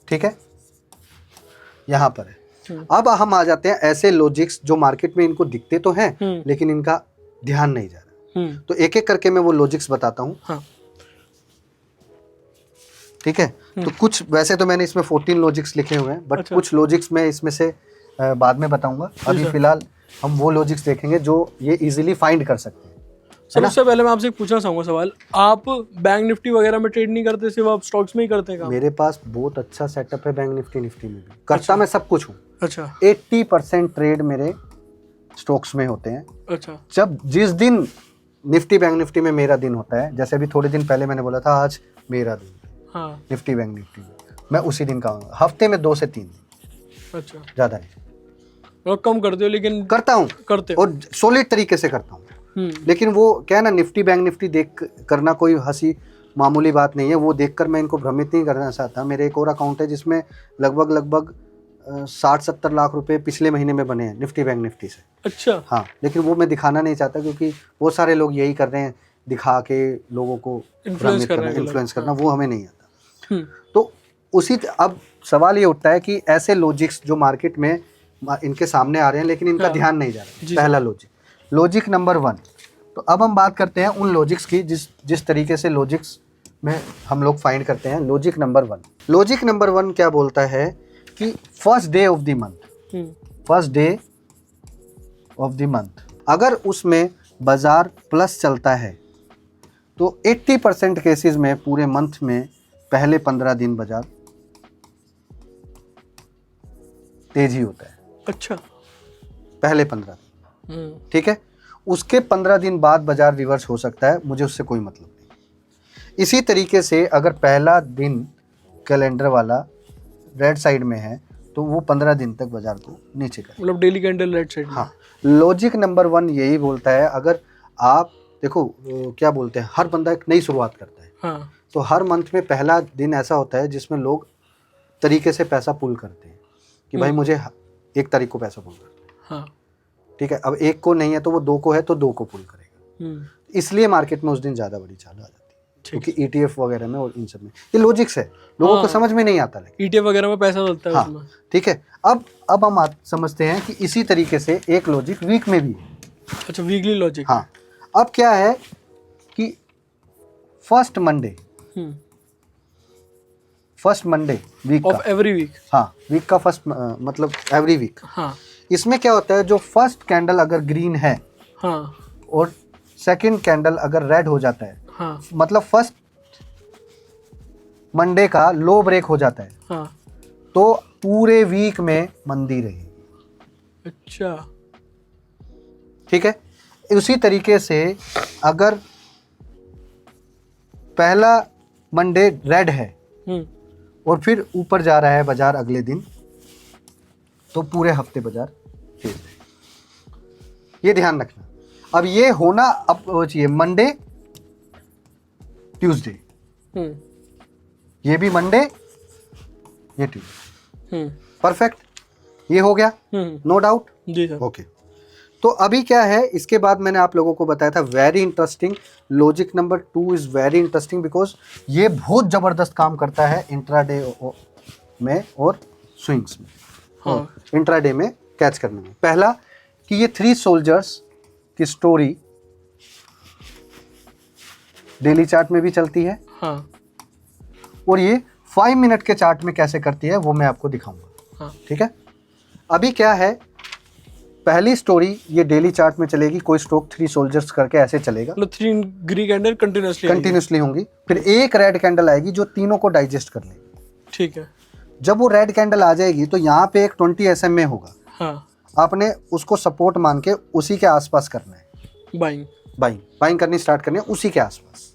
ठीक है, यहाँ पर है। अब हम आ जाते हैं ऐसे लॉजिक्स जो मार्केट में इनको दिखते तो हैं लेकिन इनका ध्यान नहीं जा रहा। तो एक एक करके मैं वो लॉजिक्स बताता हूँ। हाँ। ठीक है। तो कुछ वैसे तो मैंने इसमें 14 लॉजिक्स लिखे हुए हैं बट अच्छा। कुछ लॉजिक्स मैं इसमें से बाद में बताऊंगा। अभी फिलहाल हम वो लॉजिक्स देखेंगे जो ये इजीली फाइंड कर सकते हैं। सर उससे पहले मैं आपसे पूछना चाहूंगा सवाल, आप बैंक निफ्टी वगैरह में ट्रेड नहीं करते, सिर्फ आप स्टॉक्स में ही करते हैं काम? मेरे पास बहुत अच्छा सेटअप है बैंक निफ्टी में भी करता। मैं सब कुछ हूँ। अच्छा। 80% ट्रेड मेरे स्टॉक्स में होते हैं। अच्छा। जब जिस दिन निफ्टी बैंक निफ्टी में मेरा दिन होता है, जैसे अभी थोड़े दिन पहले मैंने बोला था आज मेरा दिन, हाँ। निफ्टी बैंक निफ्टी में मैं उसी दिन का हफ्ते में 2 से 3 दिन। अच्छा। ज्यादा नहीं मतलब कम करते हो लेकिन करता हूँ करते हो। और सॉलिड तरीके से करता हूँ। लेकिन वो क्या है ना, निफ्टी बैंक निफ्टी देख करना कोई हंसी मामूली बात नहीं है। वो देखकर मैं इनको भ्रमित नहीं करना चाहता। मेरे एक और अकाउंट है जिसमें लगभग 60-70 लाख रुपए पिछले महीने में बने हैं निफ्टी बैंक निफ्टी से। अच्छा। हाँ, लेकिन वो मैं दिखाना नहीं चाहता क्योंकि बहुत सारे लोग यही कर रहे हैं, दिखा के लोगों को इन्फ्लुएंस करना, वो हमें नहीं आता। तो अब सवाल ये उठता है कि ऐसे लॉजिक्स जो मार्केट में इनके सामने आ रहे हैं लेकिन इनका ध्यान नहीं जा रहा। पहला लॉजिक नंबर 1। तो अब हम बात करते हैं उन लॉजिक्स की जिस तरीके से लॉजिक्स में हम लोग फाइंड करते हैं। लॉजिक नंबर 1 क्या बोलता है कि first day of the month अगर उसमें बाजार प्लस चलता है तो 80% केसेस में पूरे मंथ में पहले 15 दिन बाजार तेजी होता है। अच्छा। पहले 15 दिन, ठीक है। उसके 15 दिन बाद बाजार रिवर्स हो सकता है, मुझे उससे कोई मतलब नहीं। इसी तरीके से अगर पहला दिन कैलेंडर वाला रेड साइड में है तो वो 15 दिन तक बाजार को नीचे करेगा, मतलब डेली कैंडल रेड साइड। हाँ। लॉजिक नंबर 1 यही बोलता है, अगर आप देखो क्या बोलते हैं, हर बंदा एक नई शुरुआत करता है। हाँ। तो हर मंथ में पहला दिन ऐसा होता है जिसमें लोग तरीके से पैसा पुल करते हैं कि भाई मुझे 1 तारीख को पैसा पुल करना है। हाँ। ठीक है। अब 1 को नहीं है तो वो 2 को है तो 2 को पुल करेगा। इसलिए मार्केट में उस दिन ज्यादा बड़ी चाल आ जाती है क्योंकि ETF वगैरह में और इन सब में ये लॉजिक्स है, लोगों को समझ में नहीं आता। लेकिन ETF वगैरह में पैसा चलता है उसमें। ठीक है। अब हम समझते हैं कि इसी तरीके से एक लॉजिक वीक में भी है। अच्छा, वीकली लॉजिक। हाँ। अब क्या है कि first Monday week of every week. हाँ, वीक का फर्स्ट मतलब एवरी वीक। हाँ। इसमें क्या होता है, जो फर्स्ट कैंडल अगर ग्रीन है, हाँ, और सेकंड कैंडल अगर रेड हो जाता है, हाँ, मतलब फर्स्ट मंडे का लो ब्रेक हो जाता है, हाँ, तो पूरे वीक में मंदी रहेगी। अच्छा, ठीक है। उसी तरीके से अगर पहला मंडे रेड है और फिर ऊपर जा रहा है बाजार अगले दिन, तो पूरे हफ्ते बाजार तेज है। ये ध्यान रखना। अब ये होना अब चाहिए मंडे ट्यूसडे, ये भी मंडे ये ट्यूसडे। परफेक्ट, ये हो गया, नो डाउट। जी सर। ओके। तो अभी क्या है, इसके बाद मैंने आप लोगों को बताया था very interesting logic number 2 is very interesting because ये बहुत जबरदस्त काम करता है इंट्राडे में और स्विंग्स में। हाँ। इंट्राडे में कैच करने में। पहला कि ये 3 सोल्जर्स की स्टोरी डेली चार्ट में भी चलती है। हाँ। और ये 5 मिनट के चार्ट में कैसे करती है वो मैं आपको दिखाऊंगा। हाँ। ठीक है। अभी क्या है पहली स्टोरी ये डेली चार्ट में चलेगी, कोई स्ट्रोक 3 सोल्जर्स करके ऐसे चलेगा, मतलब 3 ग्रीन कैंडल कंटिन्यूसली होंगी। फिर एक रेड कैंडल आएगी जो तीनों को डाइजेस्ट कर लेगी। ठीक है। जब वो रेड कैंडल आ जाएगी तो यहाँ पे एक 20 SMA होगा। हाँ। आपने उसको सपोर्ट मान के उसी के आसपास करना है, बाइंग करनी स्टार्ट करनी है उसी के आसपास।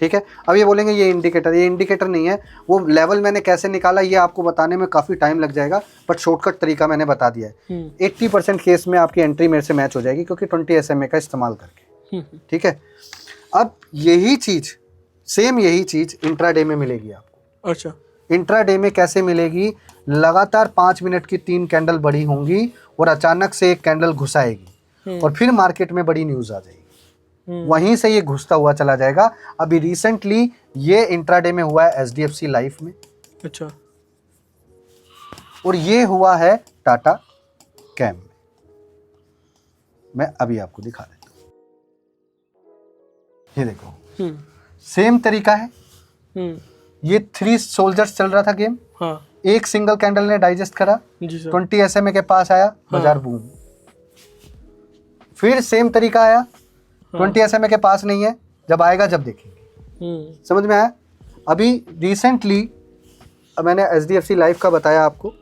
ठीक है। अब ये बोलेंगे ये इंडिकेटर नहीं है, वो लेवल मैंने कैसे निकाला ये आपको बताने में काफ़ी टाइम लग जाएगा, बट शॉर्टकट तरीका मैंने बता दिया है। 80% केस में आपकी एंट्री मेरे से मैच हो जाएगी क्योंकि 20 SMA का इस्तेमाल करके। ठीक है। अब यही चीज़ इंट्राडे में मिलेगी आपको। अच्छा। इंट्राडे में कैसे मिलेगी? लगातार 5 मिनट की 3 कैंडल बड़ी होंगी और अचानक से एक कैंडल घुसाएगी और फिर मार्केट में बड़ी न्यूज़ आ जाएगी, वहीं से ये घुसता हुआ चला जाएगा। अभी रिसेंटली ये इंट्राडे में हुआ है HDFC लाइफ में। अच्छा। और ये हुआ है टाटा कैम में। मैं अभी आपको दिखा देता हूँ, ये देखो सेम तरीका है। ये 3 सोल्जर्स चल रहा था गेम। हाँ। एक सिंगल कैंडल ने डाइजेस्ट करा, जी सर। 20 SMA के पास आया, बाजार बूम। फिर सेम तरीका आया, 20 SMA के पास नहीं है, जब आएगा जब देखेंगे। समझ में आया? अभी रिसेंटली मैंने HDFC लाइफ का बताया आपको,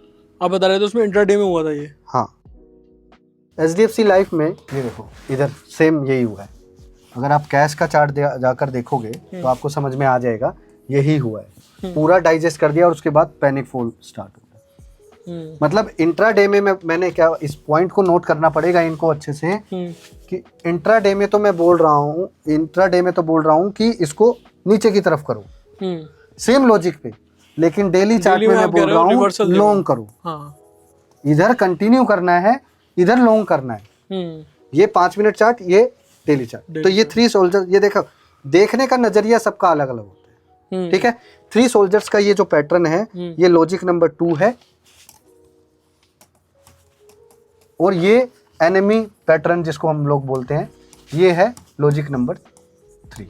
आप बता रहे थे उसमें इंट्राडे में हुआ था ये। हाँ। HDFC लाइफ में ये देखो इधर सेम यही हुआ है। अगर आप कैश का चार्ट जाकर देखोगे तो आपको समझ में आ जाएगा यही हुआ है। पूरा डाइजेस्ट कर दिया और उसके बाद पैनिक फॉल स्टार्ट हो गया। मतलब इंट्राडे में मैंने क्या, इस पॉइंट को नोट करना पड़ेगा इनको अच्छे से कि इंट्राडे में तो मैं बोल रहा हूँ कि इसको नीचे की तरफ करो, सेम लॉजिक पे, लेकिन डेली चार्ट में मैं बोल रहा हूँ लॉन्ग करो। हाँ। इधर कंटिन्यू करना है, इधर लॉन्ग करना है। ये 5 मिनट चार्ट, ये डेली चार्ट। तो ये 3 सोल्जर, ये देखो देखने का नजरिया सबका अलग अलग होता है। ठीक है। 3 सोल्जर्स का ये जो पैटर्न है ये लॉजिक नंबर 2 है और ये एनिमी पैटर्न जिसको हम लोग बोलते हैं ये है लॉजिक नंबर 3।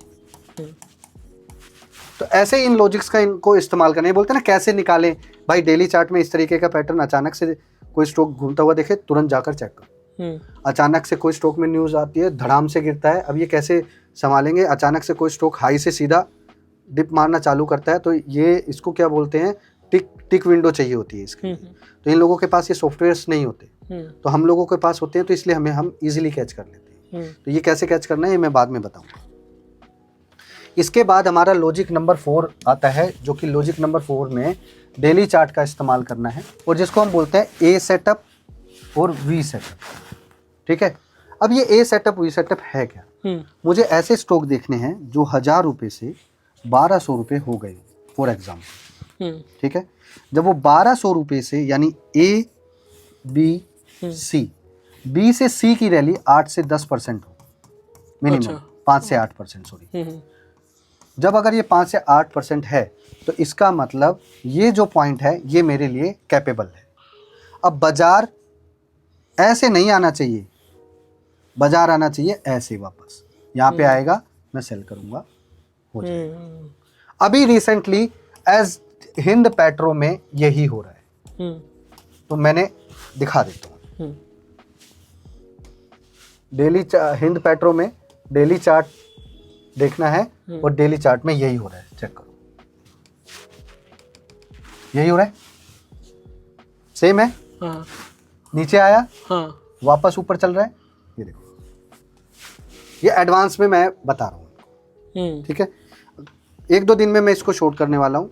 तो ऐसे इन लॉजिक्स का इनको इस्तेमाल करना है। बोलते हैं ना कैसे निकालें भाई, डेली चार्ट में इस तरीके का पैटर्न अचानक से कोई स्टॉक घूमता हुआ देखे तुरंत जाकर चेक करो। अचानक से कोई स्टॉक में न्यूज़ आती है धड़ाम से गिरता है, अब ये कैसे संभालेंगे? अचानक से कोई स्टॉक हाई से सीधा डिप मारना चालू करता है, तो ये इसको क्या बोलते हैं, टिक विंडो चाहिए होती है इसकी। तो इन लोगों के पास ये सॉफ्टवेयर्स नहीं होते, तो हम लोगों के पास होते हैं, तो इसलिए हम इजीली कैच कर लेते हैं। तो ये कैसे कैच करना है ये मैं बाद में बताऊंगा। इसके बाद हमारा लॉजिक नंबर 4 आता है, जो कि लॉजिक नंबर 4 में डेली चार्ट का इस्तेमाल करना है और जिसको हम बोलते हैं ए सेटअप और वी सेटअप। ठीक है। अब ये ए सेटअप वी सेटअप है क्या? मुझे ऐसे स्टॉक देखने हैं जो 1000 रुपये से 1200 रुपये हो गए फॉर एग्जाम्पल। ठीक है। जब वो 1200 रुपये से, यानी ए बी सी, बी से सी की रैली 8 से 10% हो मिनिमम। अच्छा। 5 से 8%, सॉरी। जब अगर ये 5 से 8% है तो इसका मतलब ये जो पॉइंट है ये मेरे लिए कैपेबल है। अब बाजार ऐसे नहीं आना चाहिए, बाजार आना चाहिए ऐसे वापस, यहाँ पे आएगा मैं सेल करूंगा, हो जाएगा। अभी रिसेंटली एज हिंद पेट्रो में यही हो रहा है, तो मैंने दिखा देता हूँ। डेली हिंद पेट्रो में डेली चार्ट देखना है और डेली चार्ट में यही हो रहा है, चेक करो, यही हो रहा है, सेम है। हाँ। नीचे आया, हाँ। वापस ऊपर चल रहा है, ये देखो, ये एडवांस में मैं बता रहा हूँ। ठीक है। 1-2 दिन में मैं इसको शॉर्ट करने वाला हूँ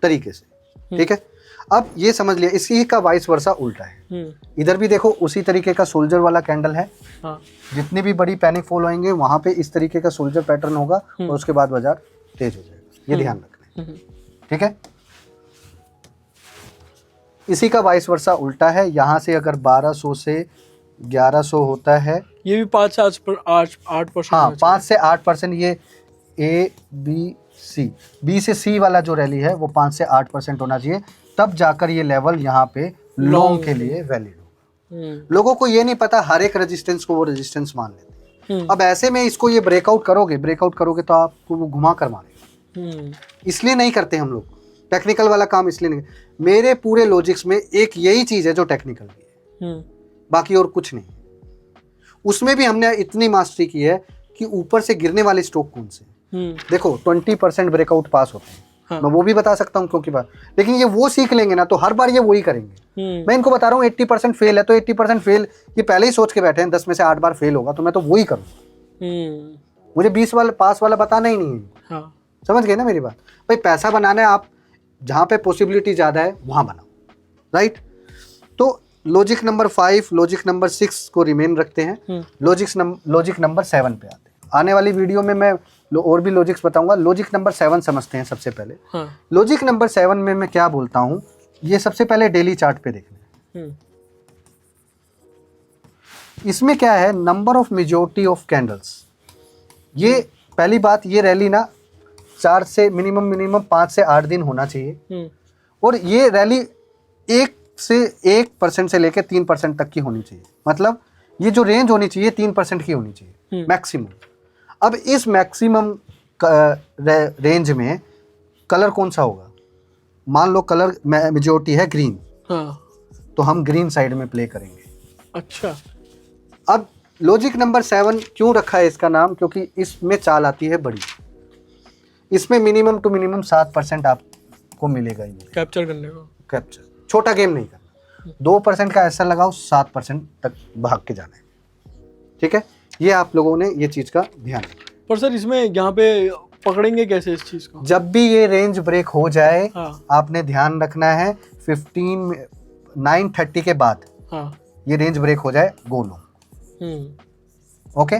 तरीके से। ठीक है। अब ये समझ लिया, इसी का वाइस वर्सा उल्टा है। इधर भी देखो उसी तरीके का सोल्जर वाला कैंडल है। हाँ। जितनी भी बड़ी पैनिक फॉल होंगे वहां पे इस तरीके का सोल्जर पैटर्न होगा और उसके बाद बाजार तेज हो जाएगा, ये ध्यान रखना है। ठीक है। इसी का वाइस वर्सा उल्टा है, यहाँ से अगर 1200 से 1100 होता है, ये भी 5 से 8%। हाँ, 5 से 8%। ये ए बी सी, बी से सी वाला जो रैली है वो 5 से 8% होना चाहिए, तब जाकर ये लेवल यहाँ पे लॉन्ग के लिए वैलिड होगा। लोगों को ये नहीं पता, हर एक रेजिस्टेंस को वो रेजिस्टेंस मान लेते हैं। अब ऐसे में इसको ये ब्रेकआउट करोगे तो आपको वो घुमा कर मारेगा। इसलिए नहीं करते हम लोग टेक्निकल वाला काम, इसलिए नहीं। मेरे पूरे लॉजिक्स में एक यही चीज है जो टेक्निकल भी है, बाकी और कुछ नहीं। उसमें भी हमने इतनी मास्टरी की है कि ऊपर से गिरने वाले स्ट्रोक कौन से, देखो 20% ब्रेकआउट पास होते हैं। हाँ। मैं वो भी बता सकता हूँ क्योंकि बात, लेकिन ये वो सीख लेंगे ना तो हर बार ये वही करेंगे। मैं इनको बता रहा हूँ 80% फेल है तो 80% फेल, ये पहले ही सोच के बैठे हैं 10 में से 8 बार फेल होगा तो मैं तो वही करूँगा। मुझे 20 वाला पास वाला बताना ही नहीं है। हाँ। समझ गए ना मेरी बात? भाई पैसा बनाना है, आप जहाँ पे पॉसिबिलिटी ज़्यादा है वहाँ बनाओ, राइट। तो लॉजिक नंबर 5, लॉजिक नंबर 6 को रिमेन रखते हैं। लॉजिक नंबर 7 पे आते हैं। आने वाली वीडियो में मैं और भी लॉजिक्स बताऊंगा। लॉजिक नंबर 7 समझते हैं सबसे पहले। हाँ। लॉजिक नंबर 7 में मैं क्या बोलता हूँ, ये सबसे पहले डेली चार्ट पे देखना है। इसमें क्या है, number of majority of candles. ये पहली बात, ये रैली ना 4 से मिनिमम 5 से 8 दिन होना चाहिए। और ये रैली 1% से लेकर 3% तक की होनी चाहिए। मतलब ये जो रेंज होनी चाहिए 3% की होनी चाहिए मैक्सिमम। अब इस मैक्सिमम रेंज में कलर कौन सा होगा? मान लो कलर मेजॉरिटी है ग्रीन, तो हम ग्रीन साइड में प्ले करेंगे। अच्छा। अब लॉजिक नंबर 7 क्यों रखा है इसका नाम? क्योंकि इसमें चाल आती है बड़ी। इसमें मिनिमम टू मिनिमम 7% आपको मिलेगा ही कैप्चर करने को। कैप्चर, छोटा गेम नहीं करना। 2% का ऐसा लगाओ, 7% तक भाग के जाना है। ठीक है, ये आप लोगों ने ये चीज का ध्यान रखना। पर सर इसमें यहाँ पे पकड़ेंगे कैसे इस चीज को? जब भी ये रेंज ब्रेक हो जाए, हाँ। आपने ध्यान रखना है 9:30 के बाद ये रेंज ब्रेक हो जाए, गो लो। ओके,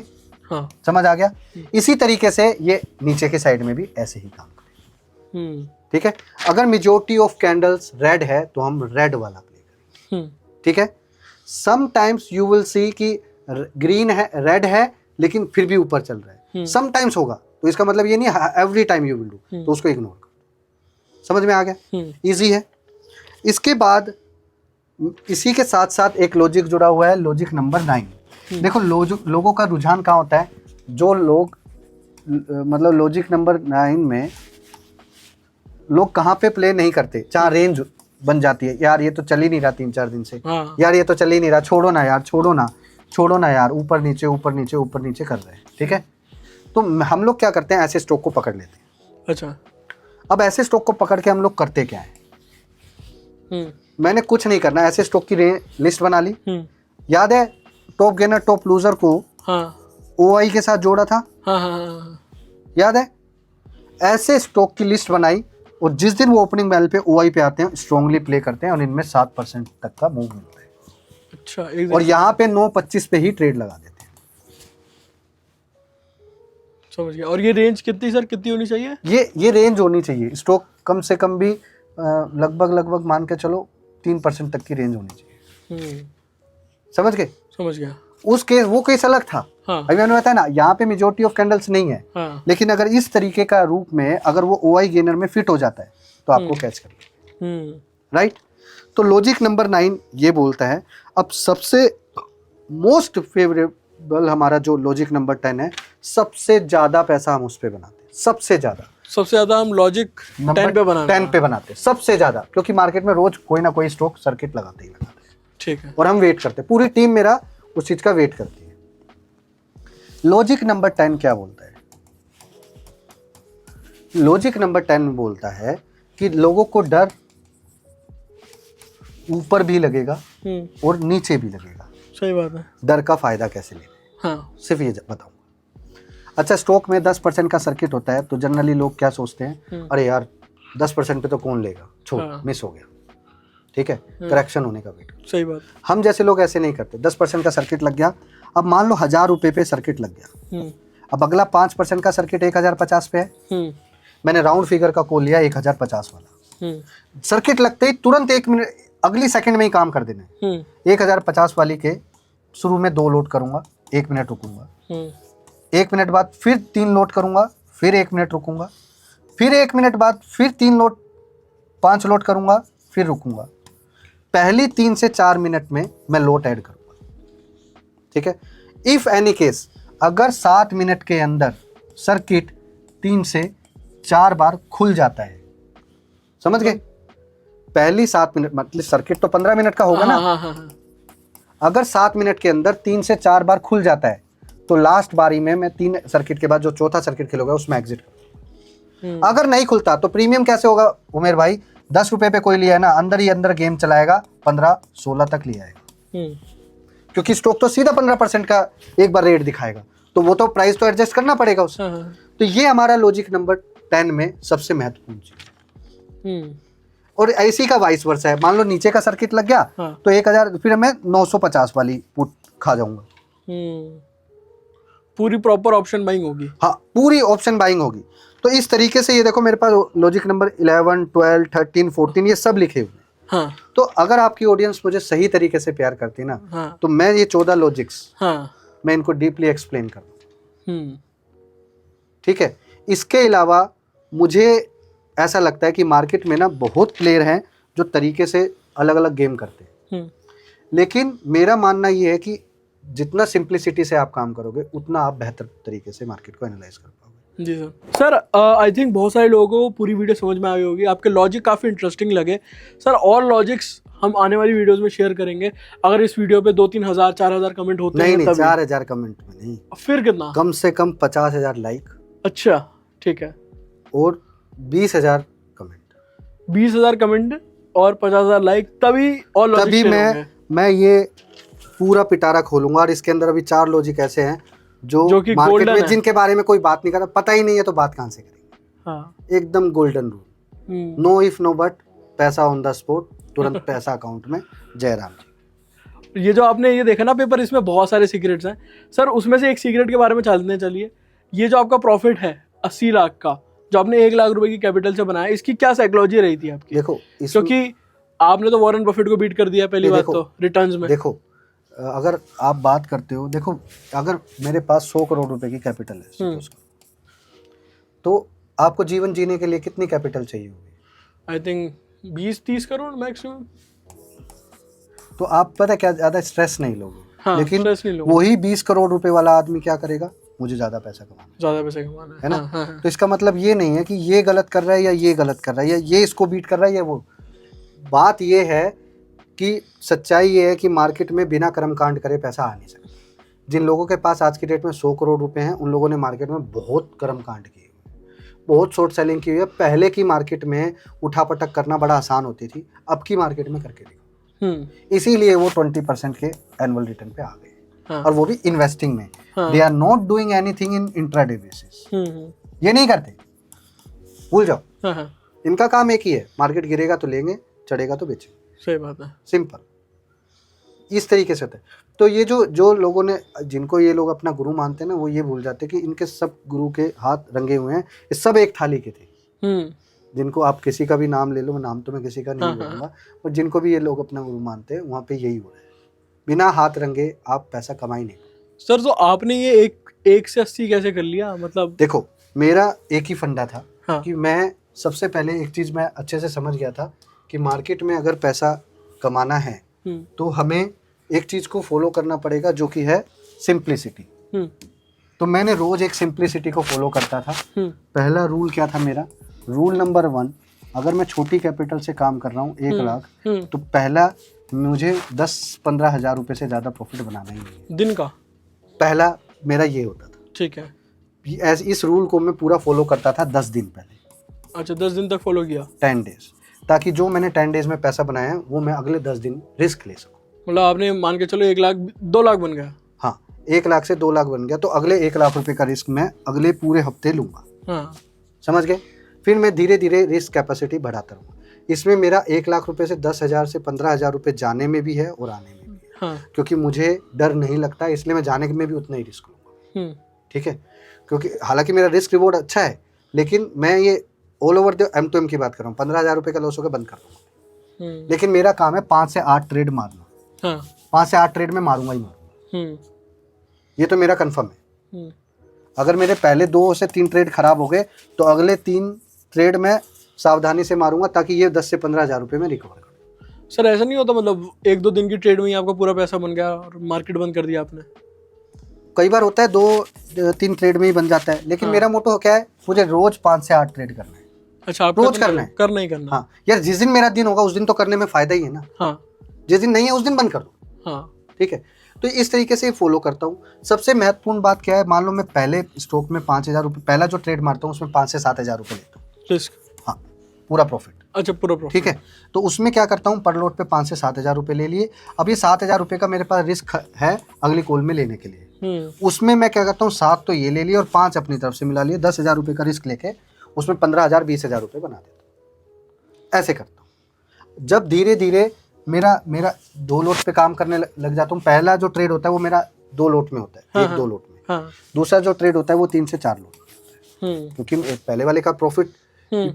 हाँ। समझ आ गया? इसी तरीके से ये नीचे के साइड में भी ऐसे ही काम करें। ठीक है, अगर मेजॉरिटी ऑफ कैंडल्स रेड है तो हम रेड वाला प्ले करेंगे। ठीक है, समटाइम्स यू विल सी कि ग्रीन है, रेड है, लेकिन फिर भी ऊपर चल रहा है। समटाइम्स होगा, तो इसका मतलब ये नहीं every time you will do, तो उसको इग्नोर करो। समझ में आ गया? इजी है। इसके बाद इसी के साथ साथ एक लॉजिक जुड़ा हुआ है, लॉजिक नंबर 9। देखो लोगों का रुझान कहाँ होता है? जो लोग मतलब लॉजिक नंबर 9 में लोग कहाँ पे प्ले नहीं करते, जहाँ रेंज बन जाती है, यार ये तो चल ही नहीं रहा 3-4 दिन से, यार ये तो चल ही नहीं रहा, छोड़ो ना यार, छोड़ो ना यार, ऊपर नीचे कर रहे हैं। ठीक है, तो हम लोग क्या करते हैं, ऐसे स्टॉक को पकड़ लेते हैं। अच्छा। अब ऐसे स्टॉक को पकड़ के हम लोग करते क्या है, मैंने कुछ नहीं करना, ऐसे स्टॉक की लिस्ट बना ली। याद है टॉप गेनर टॉप लूजर को OI के साथ जोड़ा था? याद है? ऐसे स्टॉक की लिस्ट बनाई और जिस दिन वो ओपनिंग बैल पे OI पे आते हैं, स्ट्रांगली प्ले करते हैं और इनमें 7% तक का मूव मिलता है। अच्छा। और यहाँ पे 9:25 पे ही ट्रेड लगा देते हैं। समझ गया। और ये रेंज कितनी होनी चाहिए? ये रेंज होनी चाहिए, स्टॉक कम से कम भी लगभग मान के चलो 3% तक की रेंज होनी चाहिए। समझ गए? समझ गया। वो केस अलग था। अभी मैंने बताया ना, यहाँ पे मेजॉरिटी ऑफ कैंडल्स नहीं है, लेकिन अगर इस तरीके का रूप में अगर वो OI गेनर में फिट हो जाता है तो आपको कैच कर लेगा, राइट। तो लॉजिक नंबर 9 ये बोलता है। अब सबसे मोस्ट फेवरेबल हमारा जो लॉजिक नंबर 10 है, सबसे ज्यादा पैसा हम उस पे बनाते हैं। सबसे ज्यादा हम लॉजिक 10 पे बनाते हैं सबसे ज्यादा, क्योंकि मार्केट में रोज कोई ना कोई स्टॉक सर्किट लगाते हैं। ठीक है, और हम वेट करते हैं, पूरी टीम मेरा उस चीज का वेट करती है। लॉजिक नंबर 10 क्या बोलता है? लॉजिक नंबर 10 बोलता है कि लोगों को डर ऊपर भी लगेगा और नीचे भी लगेगा। सही बात है। डर का फायदा कैसे लेना? हाँ, सिर्फ ये बताऊंगा। अच्छा, स्टॉक में 10% का सर्किट होता है तो जनरली लोग क्या सोचते हैं, अरे यार 10% पे तो कौन लेगा, छोड़, मिस हो गया। ठीक है, करेक्शन होने का वेट। सही बात। हम जैसे लोग ऐसे नहीं करते। 10% का सर्किट लग गया, अब मान लो 1000 रुपए पे सर्किट लग गया, अब अगला 5% का सर्किट 1050 पे है। मैंने राउंड फिगर का कॉल लिया 1050 वाला। सर्किट लगते ही तुरंत 1 मिनट, अगली सेकंड में ही काम कर देना है। 1050 वाली के शुरू में 2 लोड करूंगा, 1 मिनट रुकूंगा, 1 मिनट बाद फिर 3 लोड करूंगा, फिर 1 मिनट रुकूंगा, फिर 1 मिनट बाद फिर 5 लोड करूंगा, फिर रुकूंगा। पहली 3 से 4 मिनट में मैं लोड ऐड करूंगा। ठीक है, इफ एनी केस अगर 7 मिनट के अंदर सर्किट 3 से 4 बार खुल जाता है, समझ गए? पहली 7 मिनट मतलब सर्किट तो 15 मिनट का होगा ना। अगर 7 मिनट के अंदर 3 से 4 बार खुल जाता है तो लास्ट बारी में मैं 3 सर्किट के बाद जो चौथा सर्किट खेलूंगा उसमें एग्जिट करूंगा। अगर नहीं खुलता तो प्रीमियम कैसे होगा उमेर भाई? 10 रुपए पे कोई लिया है ना, अंदर ही अंदर गेम चलाएगा, 15-16 तक ले आएगा, क्योंकि स्टॉक तो सीधा 15% का एक बार रेट दिखाएगा, तो वो तो प्राइस तो एडजस्ट करना पड़ेगा उससे। तो ये हमारा लॉजिक नंबर 10 में सबसे महत्वपूर्ण चीज। और ऐसी का वाइस वर्सा है, मान लो नीचे का सर्किट लग गया तो 1000, फिर मैं 950 वाली पुट खा जाऊंगा। पूरी प्रॉपर ऑप्शन बाइंग होगी। हाँ, पूरी ऑप्शन बाइंग होगी। तो इस तरीके से ये देखो मेरे पास लॉजिक नंबर 11, 12, 13, 14 ये सब लिखे हुए हैं। हाँ। तो अगर आपकी ऑडियंस मुझे सही तरीके से प्यार करती ना, तो मैं ये 14 लॉजिक्स मैं इनको डीपली एक्सप्लेन कर दूँ। ठीक है। इसके अलावा मुझे ऐसा लगता है कि मार्केट में ना बहुत प्लेयर हैं जो तरीके से अलग अलग गेम करते हैं, लेकिन मेरा मानना ये है कि जितना सिंप्लिसिटी से आप काम करोगे उतना आप बेहतर तरीके से मार्केट को एनालाइज कर पाओगे। जी सर। आई थिंक बहुत सारे लोगों को पूरी वीडियो समझ में आई होगी, आपके लॉजिक काफ़ी इंटरेस्टिंग लगे सर। और लॉजिक्स हम आने वाली वीडियोस में शेयर करेंगे। अगर इस वीडियो पे 2-3 हज़ार 4,000 कमेंट होते हैं, नहीं 4,000 कमेंट में नहीं, फिर कितना? कम से कम 50,000 लाइक। अच्छा, ठीक है। और 20,000 कमेंट। 20,000 कमेंट और 50,000 लाइक, तभी मैं ये पूरा पिटारा खोलूंगा। और इसके अंदर अभी 4 लॉजिक ऐसे हैं जो कि मार्केट में जिनके बारे में कोई बात नहीं करता, पता ही नहीं है, तो बात कहां से करेंगे। हाँ। एकदम golden rule, no if no but, पैसा ऑन द स्पॉट, तुरंत पैसा अकाउंट में, जयराम जी। ये जो आपने ये देखा ना पेपर, इसमें बहुत सारे सीक्रेट्स हैं सर। उसमें से एक सीक्रेट के बारे में चलिए। ये जो आपका प्रॉफिट है 80 लाख का, जो आपने 1 लाख रुपए की कैपिटल से बनाया, इसकी क्या साइकोलॉजी रही थी आपकी? देखो, क्योंकि आपने तो वॉरेन बफेट को बीट कर दिया पहली बात तो रिटर्न्स में। देखो, अगर आप बात करते हो, देखो अगर मेरे पास 100 करोड़ रुपए की कैपिटल है तो आपको जीवन जीने के लिए कितनी कैपिटल चाहिए होगी? I think 20-30 crore maximum. तो आप पता क्या, ज्यादा स्ट्रेस नहीं लोगे। हाँ, लेकिन वही 20 करोड़ रुपए वाला आदमी क्या करेगा? मुझे ज्यादा पैसा कमाना है ना। हाँ। तो इसका मतलब ये नहीं है कि ये गलत कर रहा है या ये गलत कर रहा है या ये इसको बीट कर रहा है या वो। बात ये है कि सच्चाई ये है कि मार्केट में बिना कर्मकांड करे पैसा आ नहीं सकता। जिन लोगों के पास आज की डेट में 100 करोड़ रुपए हैं, उन लोगों ने मार्केट में बहुत कर्मकांड किए, बहुत शॉर्ट सेलिंग की हुई है। पहले की मार्केट में उठापटक करना बड़ा आसान होती थी, अब की मार्केट में करके देखो। इसीलिए वो 20% के एनुअल रिटर्न पे आ गए। और वो भी इन्वेस्टिंग में। They are not doing anything in intraday basis. ये नहीं करते, भूल जाओ। इनका काम एक ही है, मार्केट गिरेगा तो लेंगे, चढ़ेगा तो बेचेंगे। सही बात है, सिंपल। इस तरीके से होता है। तो ये जो लोगों ने, जिनको ये लोग अपना गुरु मानते हैं ना, वो ये भूल जाते हैं कि इनके सब गुरु के हाथ रंगे हुए हैं, ये सब एक थाली के थे। जिनको आप किसी का भी नाम ले लो, नाम तो मैं किसी का नहीं बोलूंगा, और जिनको भी ये लोग अपना गुरु मानते हैं, वहाँ पे यही हो रहा है। बिना हाथ रंगे आप पैसा कमा ही नहीं सर। तो आपने ये एक से 80 कैसे कर लिया? मतलब देखो, मेरा एक ही फंडा था कि मैं सबसे पहले एक चीज मैं अच्छे से समझ गया था कि मार्केट में अगर पैसा कमाना है तो हमें एक चीज को फॉलो करना पड़ेगा, जो कि है सिंप्लिसिटी। तो मैंने रोज एक सिंप्लिसिटी को फॉलो करता था। पहला रूल क्या था मेरा? रूल नंबर 1, अगर मैं छोटी कैपिटल से काम कर रहा हूँ 1 लाख, तो पहला मुझे 10-15 हज़ार रुपए से ज्यादा प्रॉफिट बनाना ही नहीं दिन का। पहला मेरा ये होता था। ठीक है। इस रूल को मैं पूरा फॉलो करता था 10 दिन पहले। अच्छा, 10 दिन तक फॉलो किया? 10 डेज, ताकि जो मैंने 10 डेज में पैसा बनाया है वो मैं अगले 10 दिन रिस्क ले सकूं। मतलब आपने मान के चलो 1 लाख 2 लाख बन गया। हाँ, 1 लाख से 2 लाख बन गया, तो अगले 1 लाख रुपए का रिस्क मैं अगले पूरे हफ्ते लूंगा। हाँ। समझ गए? फिर मैं धीरे धीरे रिस्क कैपेसिटी बढ़ाता रहूँगा। इसमें मेरा 1 लाख रुपए से 10,000 से 15,000 रुपए जाने में भी है और आने में भी है। हाँ। क्योंकि मुझे डर नहीं लगता, इसलिए मैं जाने में भी उतना ही रिस्क लूँगा। ठीक है? क्योंकि हालांकि मेरा रिस्क रिवॉर्ड अच्छा है, लेकिन मैं ये ऑल ओवर द M2M की बात कर रहा हूँ। 15,000 रुपए का लॉस होकर बंद कर दूँगा। लेकिन मेरा काम है 5 से 8 ट्रेड मारना। हाँ। 5 से 8 ट्रेड में मारूंगा ही मारूंगा। ये तो मेरा कंफर्म है। अगर मेरे पहले 2 से 3 ट्रेड खराब हो गए तो अगले 3 ट्रेड में सावधानी से मारूंगा, ताकि ये 10 से 15,000 रुपए में रिकवर करूँ। सर ऐसा नहीं होता, मतलब 1-2 दिन की ट्रेड में ही आपका पूरा पैसा बन गया और मार्केट बंद कर दिया आपने? कई बार होता है 2-3 ट्रेड में ही बन जाता है, लेकिन मेरा मोटो क्या है, मुझे रोज 5 से 8 ट्रेड करना है। अच्छा, रोज करना है? करना ही करना। हाँ यार, जिस दिन मेरा दिन होगा उस दिन तो करने में फायदा ही है ना। हाँ। जिस दिन नहीं है उस दिन बंद कर दो। हाँ। ठीक है, तो इस तरीके से फॉलो करता हूँ। सबसे महत्वपूर्ण बात क्या है, मान लो मैं पहले स्टॉक में 5,000 रुपये, पहला जो ट्रेड मारता हूँ उसमें 5 से 7,000 रुपये लेता हूँ रिस्क। हाँ, पूरा प्रॉफिट। अच्छा, पूरा प्रॉफिट। ठीक है, तो उसमें क्या करता हूँ, पर लॉट पे 5 से 7,000 रुपये ले लिए। अब ये 7,000 रुपये का मेरे पास रिस्क है अगली कॉल में लेने के लिए। उसमें मैं क्या करता हूँ, 7 तो ये ले लिए और 5 अपनी तरफ से मिला लिए, 10,000 रुपये का रिस्क लेके उसमें 15,000 20,000 रुपये बना देता हूँ। ऐसे करता हूँ। जब धीरे धीरे मेरा 2 लोट पे काम करने लग जाता हूँ। पहला जो ट्रेड होता है वो मेरा 2 लोट में होता है, 1-2 लोट में। दूसरा जो ट्रेड होता है वो 3 से 4 लोट में होता है, क्योंकि पहले वाले का प्रॉफिट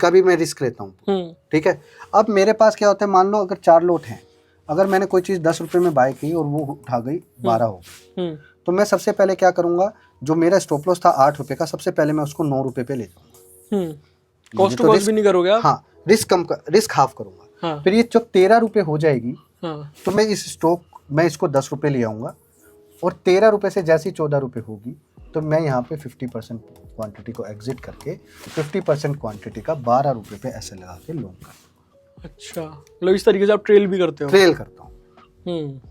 का भी मैं रिस्क लेता हूँ। ठीक है, अब मेरे पास क्या होता है, मान लो अगर 4 लोट हैं, अगर मैंने कोई चीज़ 10 रुपये में बाय की और वो उठा गई 12 हो गई, तो मैं सबसे पहले क्या करूँगा, जो मेरा स्टॉप लॉस था 8 रुपये का, सबसे पहले मैं उसको 9 रुपये पे ले जाऊँगा। कॉस्ट टू कॉस्ट भी नहीं करोगे आप? हाँ, रिस्क हाफ करूँगा। फिर ये जब 13 रुपये हो जाएगी तो मैं इस स्टॉक मैं इसको 10 रुपये ले आऊँगा और 13 रुपये से जैसी 14 रुपये होगी तो मैं यहाँ पे 50% क्वांटिटी को एग्जिट करके 50% क्वांटिटी का 12 रुपये पे ऐसे लगा के लॉन्ग कर। अच्छा, मतलब इस तरीके से आप ट्रेल भी करते हो? ट्रेल करता हूँ।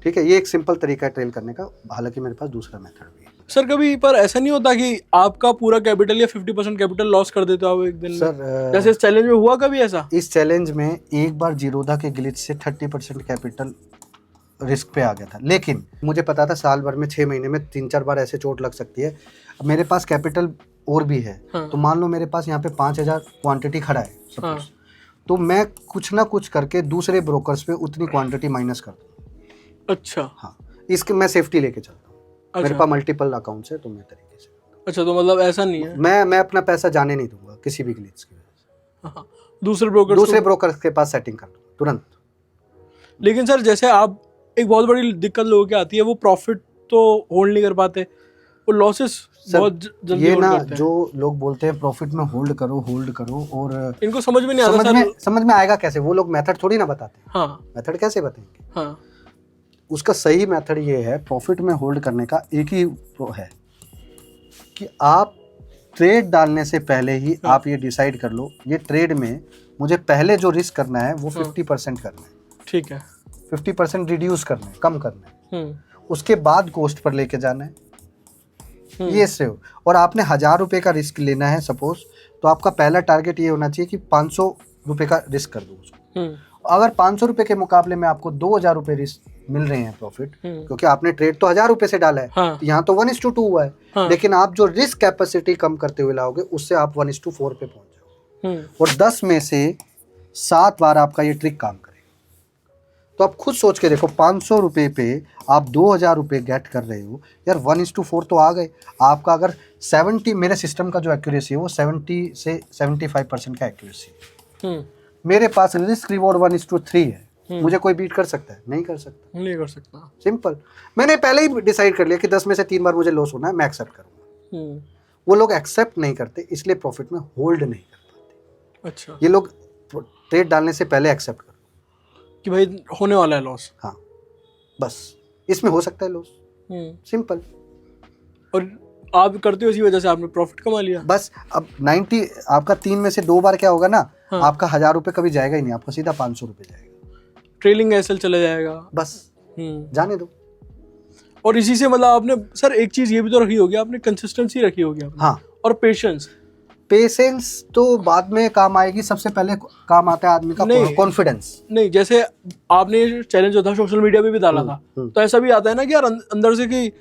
ठीक है, ये एक सिंपल तरीका है ट्रेल करने का, हालांकि मेरे पास दूसरा मेथड भी है। सर कभी पर ऐसा नहीं होता कि आपका पूरा कैपिटल या 50% कैपिटल लॉस कर देते हो आप एक दिन में? सर जैसे इस चैलेंज में हुआ कभी ऐसा? इस चैलेंज में एक बार जीरोधा के ग्लिच से 30% कैपिटल रिस्क पे आ गया था, लेकिन मुझे पता था साल भर में 6 महीने में 3-4 बार ऐसे चोट लग सकती है। अब मेरे पास कैपिटल और भी है। तो मान लो मेरे पास यहाँ पे 5,000 क्वांटिटी खड़ा है तो मैं कुछ ना कुछ करके दूसरे ब्रोकर्स पे उतनी क्वांटिटी माइनस कर दूँ। अच्छा, हाँ, इसके मैं सेफ्टी लेके चलता हूँ। मेरे पास मल्टीपल अकाउंट्स है तो मैं तरीके से। अच्छा, तो मतलब ऐसा नहीं है, मैं अपना पैसा जाने नहीं दूंगा किसी भी ग्लिच की वजह से। दूसरे ब्रोकर्स के पास सेटिंग कर दूँ तुरंत। लेकिन सर जैसे आप, एक बहुत बड़ी दिक्कत लोगों की आती है, वो प्रॉफिट तो होल्ड नहीं कर पाते, वो लॉसेस बहुत जल्दी ये होल्ड ना करते हैं। जो लोग बोलते हैं प्रॉफिट में होल्ड करो और इनको समझ में नहीं आता। समझ में आएगा कैसे? वो लोग मेथड थोड़ी ना बताते हैं। हाँ, मेथड कैसे बताएंगे? हाँ, उसका सही मेथड ये है, प्रॉफिट में होल्ड करने का एक ही है कि आप ट्रेड डालने से पहले ही आप ये डिसाइड कर लो, ये ट्रेड में मुझे पहले जो रिस्क करना है वो 50% करना है। ठीक है, 50% रिड्यूस करना है, कम करना है। उसके बाद कॉस्ट पर लेके जाना है। ये से हो, और आपने 1,000 रुपये का रिस्क लेना है सपोज, तो आपका पहला टारगेट ये होना चाहिए कि 500 रुपये का रिस्क कर दो उसको। अगर 500 रुपये के मुकाबले में आपको 2,000 रुपये रिस्क मिल रहे हैं प्रॉफिट, क्योंकि आपने ट्रेड तो 1,000 रुपये से डाला है, तो यहाँ तो 1:2 हुआ है। लेकिन आप जो रिस्क कैपेसिटी कम करते हुए लाओगे उससे आप 1:4 पे पहुंच जाओगे और 10 में से 7 बार आपका ये ट्रिक काम करेगा। तो आप खुद सोच के देखो, 500 रुपये पे आप 2,000 रुपये गेट कर रहे हो यार, 1:4 तो आ गए आपका। अगर 70, मेरे सिस्टम का जो एक्यूरेसी है वो 70 से 75% का एक्यूरेसी है। मेरे पास रिस्क रिवॉर्ड 1:3 है। मुझे कोई बीट कर सकता है? नहीं कर सकता। नहीं कर सकता। सिंपल, मैंने पहले ही डिसाइड कर लिया कि 10 में से 3 बार मुझे लॉस होना है, मैं एक्सेप्ट करूँगा। वो लोग एक्सेप्ट नहीं करते, इसलिए प्रॉफिट में होल्ड नहीं कर पाते। अच्छा, ये लोग ट्रेड डालने से पहले एक्सेप्ट करो कि भाई होने वाला है लॉस। हाँ, बस इसमें हो सकता है लॉस, सिंपल। और आप करते हो, इसी वजह से आपने प्रॉफिट कमा लिया। बस अब 90 आपका 3 में से 2 बार क्या होगा ना, आपका 1,000 रुपये कभी जाएगा ही नहीं, आपका सीधा 500 रुपये जाएगा। ट्रेलिंग एसएल चला जाएगा, बस जाने दो। और इसी से मतलब आपने सर एक चीज ये भी तो रखी होगी, आपने कंसिस्टेंसी रखी होगी आपने। हाँ, और पेशेंस तो बाद में काम आएगी, सबसे पहले काम आता है आदमी का कॉन्फिडेंस। नहीं, जैसे आपने चैलेंज जो था सोशल मीडिया पे भी डाला था, तो ऐसा भी आता है ना कि यार अंदर से कि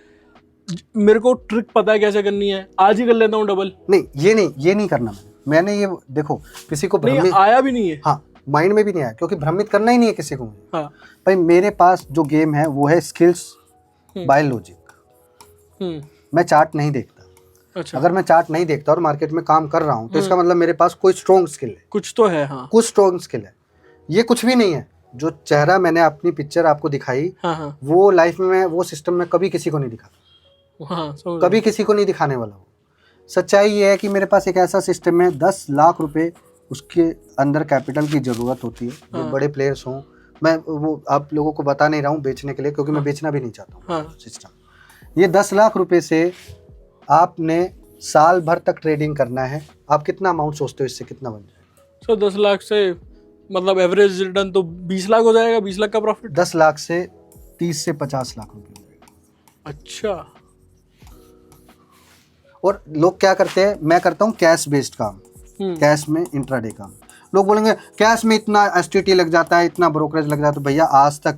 मेरे को ट्रिक पता है कैसे करनी है, आज ही कर लेता हूँ डबल। नहीं, ये नहीं करना मैंने ये देखो, किसी को नहीं आया भी नहीं है। हाँ, माइंड में भी नहीं आया, क्योंकि भ्रमित करना ही नहीं है किसी को। हाँ, भाई मेरे पास जो गेम है वो है स्किल्स बाय लॉजिक। मैं चार्ट नहीं देखता। अच्छा, अगर मैं चार्ट नहीं देखता और मार्केट में काम कर रहा हूँ तो इसका मतलब मेरे पास कोई स्ट्रॉन्ग स्किल है, कुछ तो है। हाँ, कुछ स्ट्रॉन्ग स्किल है। ये कुछ भी नहीं है। जो चेहरा मैंने अपनी पिक्चर आपको दिखाई, हाँ, वो लाइफ में वो सिस्टम में कभी किसी को नहीं दिखाता। हाँ, कभी किसी को नहीं दिखाने वाला हूँ। सच्चाई ये है कि मेरे पास एक ऐसा सिस्टम है, 10 लाख रुपए उसके अंदर कैपिटल की ज़रूरत होती है। जो बड़े प्लेयर्स हों, मैं वो आप लोगों को बता नहीं रहा हूँ बेचने के लिए, क्योंकि मैं बेचना भी नहीं चाहता हूँ सिस्टम। ये 10 लाख रुपए से आपने साल भर तक ट्रेडिंग करना है। आप कितना अमाउंट सोचते हो इससे कितना बन जाएगा? सो 10 लाख से मतलब एवरेज रिटर्न तो 20 लाख हो जाएगा। 20 लाख का प्रॉफिट 10 लाख से 30 से 50 लाख रुपए। अच्छा। और लोग क्या करते हैं, मैं करता हूँ कैश बेस्ड काम, कैश में इंट्राडे काम। लोग बोलेंगे कैश में इतना एसटीटी लग जाता है, इतना ब्रोकरेज लग जाता है। भैया आज तक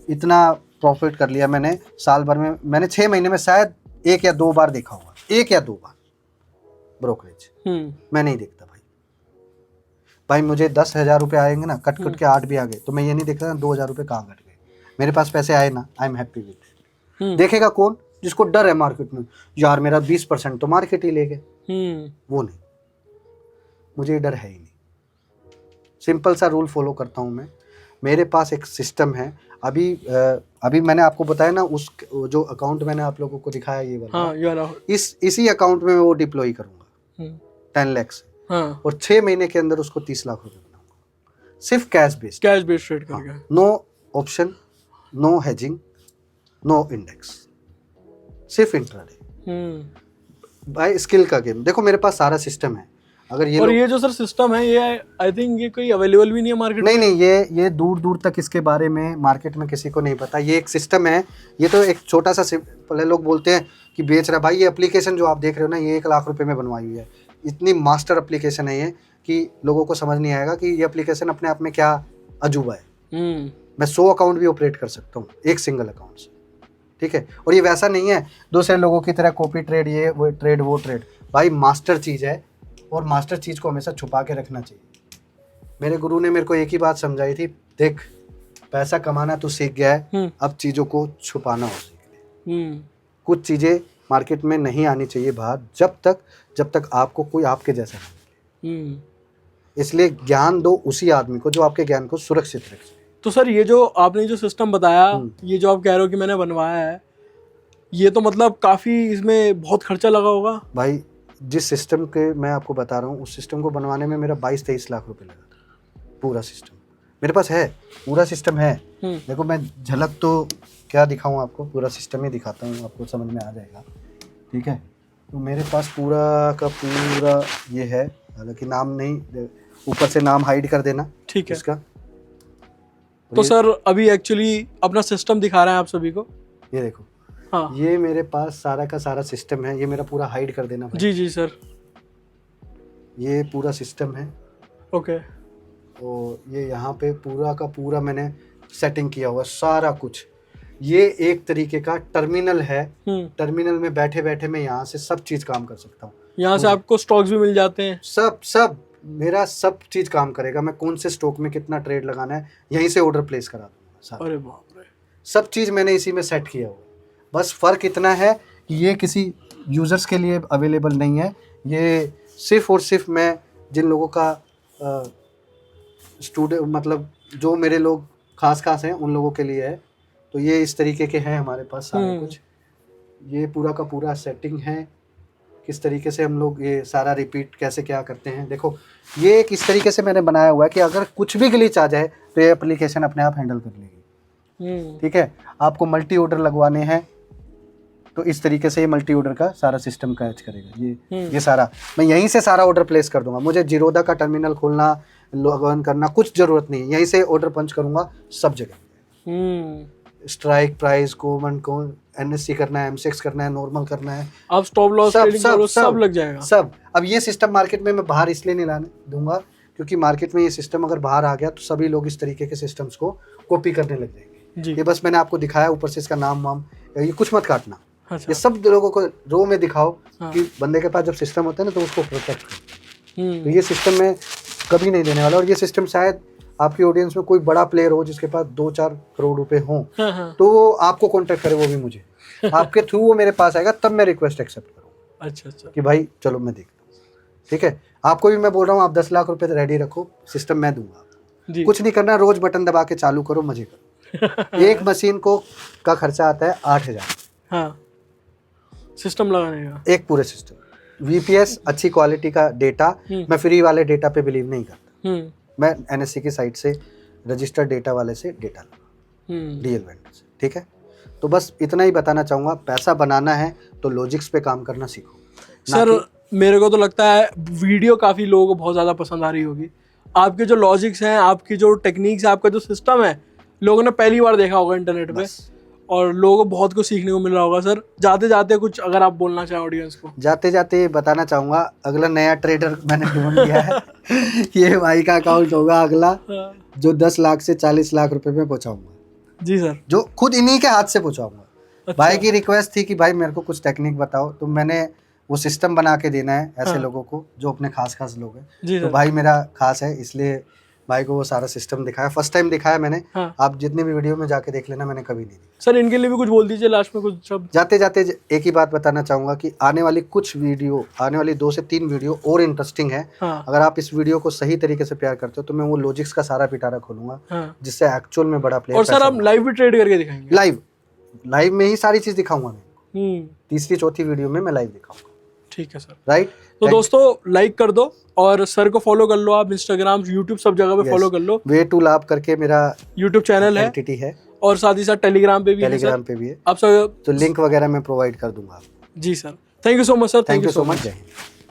इतना प्रॉफिट कर लिया मैंने साल भर में, मैंने 6 महीने में शायद 1 या 2 बार देखा होगा, 1 या 2 बार ब्रोकरेज। मैं नहीं देखता भाई मुझे 10,000 रुपये आएंगे ना, कट के 8 भी आ गए तो मैं ये नहीं देखता 2,000 रुपये कहाँ कट गए। मेरे पास पैसे आए ना, आई एम हैप्पी विद। देखेगा कौन? जिसको डर है मार्केट में, यार मेरा 20% तो मार्केट ही ले गए। वो नहीं, मुझे डर है ही नहीं। सिंपल सा रूल फॉलो करता हूँ मैं। मेरे पास एक सिस्टम है। अभी मैंने आपको बताया ना, उस जो अकाउंट मैंने आप लोगों को दिखाया ये वाला, इसी अकाउंट में मैं वो डिप्लॉय करूंगा 10 लाख से। और 6 महीने के अंदर उसको 30 लाख रुपए बनाऊंगा, सिर्फ कैश बेस्ड ट्रेड करके। No option, no hedging, no index, सिर्फ इंट्राडे। भाई स्किल का गेम। देखो मेरे पास सारा सिस्टम है। अगर ये और ये जो सर सिस्टम है, ये आई थिंक ये कोई अवेलेबल भी नहीं है मार्केट में। नहीं, ये दूर दूर तक इसके बारे में मार्केट में किसी को नहीं पता। ये एक सिस्टम है। ये तो एक छोटा सा, पहले लोग बोलते हैं कि बेच रहा। भाई ये एप्लीकेशन जो आप देख रहे हो ना, ये 1 लाख रुपए में बनवाई हुई है। इतनी मास्टर एप्लीकेशन है ये कि लोगों को समझ नहीं आएगा कि ये एप्लीकेशन अपने आप में क्या अजूबा है। मैं 100 अकाउंट भी ऑपरेट कर सकता हूँ एक सिंगल अकाउंट से, ठीक है। और ये वैसा नहीं है दूसरे लोगों की तरह कॉपी ट्रेड, ये वो ट्रेड। भाई मास्टर चीज़ है, और मास्टर चीज़ को हमेशा छुपा के रखना चाहिए। मेरे गुरु ने मेरे को एक ही बात समझाई थी, देख पैसा कमाना तू सीख गया है, अब चीज़ों को छुपाना हो सीख ले। कुछ चीज़ें मार्केट में नहीं आनी चाहिए बाहर जब तक आपको कोई आपके जैसा नहीं। इसलिए ज्ञान दो उसी आदमी को जो आपके ज्ञान को सुरक्षित रखे। तो सर ये जो आपने जो सिस्टम बताया, ये जो आप कह रहे हो कि मैंने बनवाया है, ये तो मतलब काफ़ी इसमें बहुत खर्चा लगा होगा। भाई जिस सिस्टम के मैं आपको बता रहा हूँ, उस सिस्टम को बनवाने में मेरा 22-23 लाख रुपए लगा था। पूरा सिस्टम मेरे पास है, पूरा सिस्टम है। देखो मैं झलक तो क्या दिखाऊं आपको, पूरा सिस्टम ही दिखाता हूँ, आपको समझ में आ जाएगा, ठीक है। तो मेरे पास पूरा का पूरा ये है, हालांकि नाम नहीं, ऊपर से नाम हाइड कर देना, ठीक है इसका। तो सर अभी एक्चुअली अपना सिस्टम दिखा रहे हैं आप सभी को, ये देखो। हाँ, ये मेरे पास सारा का सारा सिस्टम है। ये मेरा पूरा हाइड कर देना भाई। जी सर, ये पूरा सिस्टम है। ओके। और ये यहाँ पे पूरा का पूरा मैंने सेटिंग किया हुआ सारा कुछ। ये एक तरीके का टर्मिनल है। टर्मिनल में बैठे बैठे मैं यहाँ से सब चीज़ काम कर सकता हूँ। यहाँ से आपको स्टॉक्स भी मिल जाते हैं, सब मेरा सब चीज़ काम करेगा। मैं कौन से स्टॉक में कितना ट्रेड लगाना है यहीं से ऑर्डर प्लेस करा दूँगा। अरे बाप रे, सब चीज़ मैंने इसी में सेट किया हुआ। बस फ़र्क इतना है कि ये किसी यूज़र्स के लिए अवेलेबल नहीं है। ये सिर्फ़ और सिर्फ मैं जिन लोगों का स्टूडेंट, मतलब जो मेरे लोग खास हैं उन लोगों के लिए है। तो ये इस तरीके के हैं हमारे पास सारा कुछ। ये पूरा का पूरा सेटिंग है, किस तरीके से हम लोग ये सारा रिपीट कैसे क्या करते हैं। देखो ये एक इस तरीके से मैंने बनाया हुआ है कि अगर कुछ भी ग्लिच आ जाए तो ये एप्लीकेशन अपने आप हैंडल कर लेगी, ठीक है। आपको मल्टी ऑर्डर लगवाने हैं तो इस तरीके से ये मल्टी ऑर्डर का सारा सिस्टम कैच करेगा। ये सारा मैं यहीं से सारा ऑर्डर प्लेस कर दूंगा। मुझे जीरोधा का टर्मिनल खोलना, लॉग इन करना कुछ जरूरत नहीं है। यहीं से ऑर्डर पंच करूंगा सब जगह। स्ट्राइक प्राइस को एनएससी करना है, एमसेक्स करना है, नॉर्मल करना है, आप स्टॉप लॉस सब लग जाएगा सब। अब ये सिस्टम मार्केट में मैं बाहर इसलिए नहीं लाने दूंगा क्योंकि मार्केट में ये सिस्टम अगर बाहर आ गया तो सभी लोग इस तरीके के सिस्टम्स को कॉपी करने लग जाएंगे। ये बस मैंने आपको दिखाया, ऊपर से इसका नाम वाम ये कुछ मत काटना। अच्छा। ये सब लोगों को रो में दिखाओ कि बंदे के पास जब सिस्टम होता है ना तो उसको प्रोटेक्ट करो। तो ये सिस्टम मैं कभी नहीं देने वाला। और ये सिस्टम शायद आपकी ऑडियंस में कोई बड़ा प्लेयर हो जिसके पास 2-4 करोड़ रुपए हों, तो वो आपको कांटेक्ट करे, वो भी मुझे आपके थ्रू वो मेरे पास आएगा, तब मैं रिक्वेस्ट एक्सेप्ट करूँगा। अच्छा कि भाई चलो मैं देखता हूँ, ठीक है। आपको भी मैं बोल रहा हूँ, आप 10 लाख रुपए रेडी रखो, सिस्टम मैं दूंगा। कुछ नहीं करना, रोज बटन दबा के चालू करो, मजे करो। एक मशीन को का खर्चा आता है 8,000। हाँ, सिस्टम लगाने का एक पूरे सिस्टम, वीपीएस, अच्छी क्वालिटी का डेटा। मैं फ्री वाले डेटा पे बिलीव नहीं करता। मैं एनएससी की साइट से रजिस्टर्ड डेटा वाले से डेटा लूँगा, डीएल वेंडर से, ठीक है। तो बस इतना ही बताना चाहूँगा, पैसा बनाना है तो लॉजिक्स पे काम करना सीखो। सर मेरे को तो लगता है वीडियो काफ़ी लोगों को बहुत ज़्यादा पसंद आ रही होगी। आपके जो लॉजिक्स हैं, आपकी जो टेक्निक्स है, आपका जो सिस्टम है, लोगों ने पहली बार देखा होगा इंटरनेट पे, और लोगों को बहुत कुछ सीखने को मिल रहा होगा सर। जाते जाते कुछ अगर आप बोलना चाहें ऑडियंस को। जाते जाते बताना चाहूंगा, अगला नया ट्रेडर मैंने ढूंढ लिया है। ये भाई का अकाउंट होगा अगला, हाँ। जो 10 लाख से 40 लाख रुपए में पहुंचाऊंगा जी सर। जो खुद इन्हीं के हाथ से पहुंचाऊंगा। अच्छा। भाई की रिक्वेस्ट थी कि भाई मेरे को कुछ टेक्निक बताओ, तो मैंने वो सिस्टम बना के देना है ऐसे हाँ। लोगों को जो अपने खास लोग हैं। जी तो सर। भाई मेरा खास है, इसलिए भाई को वो सारा सिस्टम दिखाया, फर्स्ट टाइम दिखाया मैंने। हाँ। आप जितने भी वीडियो में जाके देख लेना, मैंने कभी नहीं दी। सर इनके लिए भी कुछ बोल दीजिए लास्ट में कुछ शब्द। जाते जाते एक ही बात बताना चाहूंगा कि आने वाली 2 से 3 वीडियो और इंटरेस्टिंग है। हाँ। अगर आप इस वीडियो को सही तरीके से प्यार करते हो तो मैं वो लॉजिक्स का सारा पिटारा खोलूंगा, हाँ। जिससे एक्चुअल में बड़ा प्लेयर। और सर आप लाइव भी ट्रेड करके दिखाएंगे? लाइव में ही सारी चीज दिखाऊंगा मैं। 3-4 वीडियो में मैं लाइव दिखाऊंगा। ठीक है सर। राइट। तो दोस्तों लाइक कर दो और सर को फॉलो कर लो आप, इंस्टाग्राम, यूट्यूब सब जगह पे फॉलो कर लो। वे टू लाभ करके मेरा यूट्यूब चैनल है, एंटिटी है, और साथ ही साथ टेलीग्राम पे भी है सर। टेलीग्राम पे भी है, आप सब। तो लिंक वगैरह मैं प्रोवाइड कर दूंगा। जी sir, thank you so much sir. Thank you so much. Jai Hind.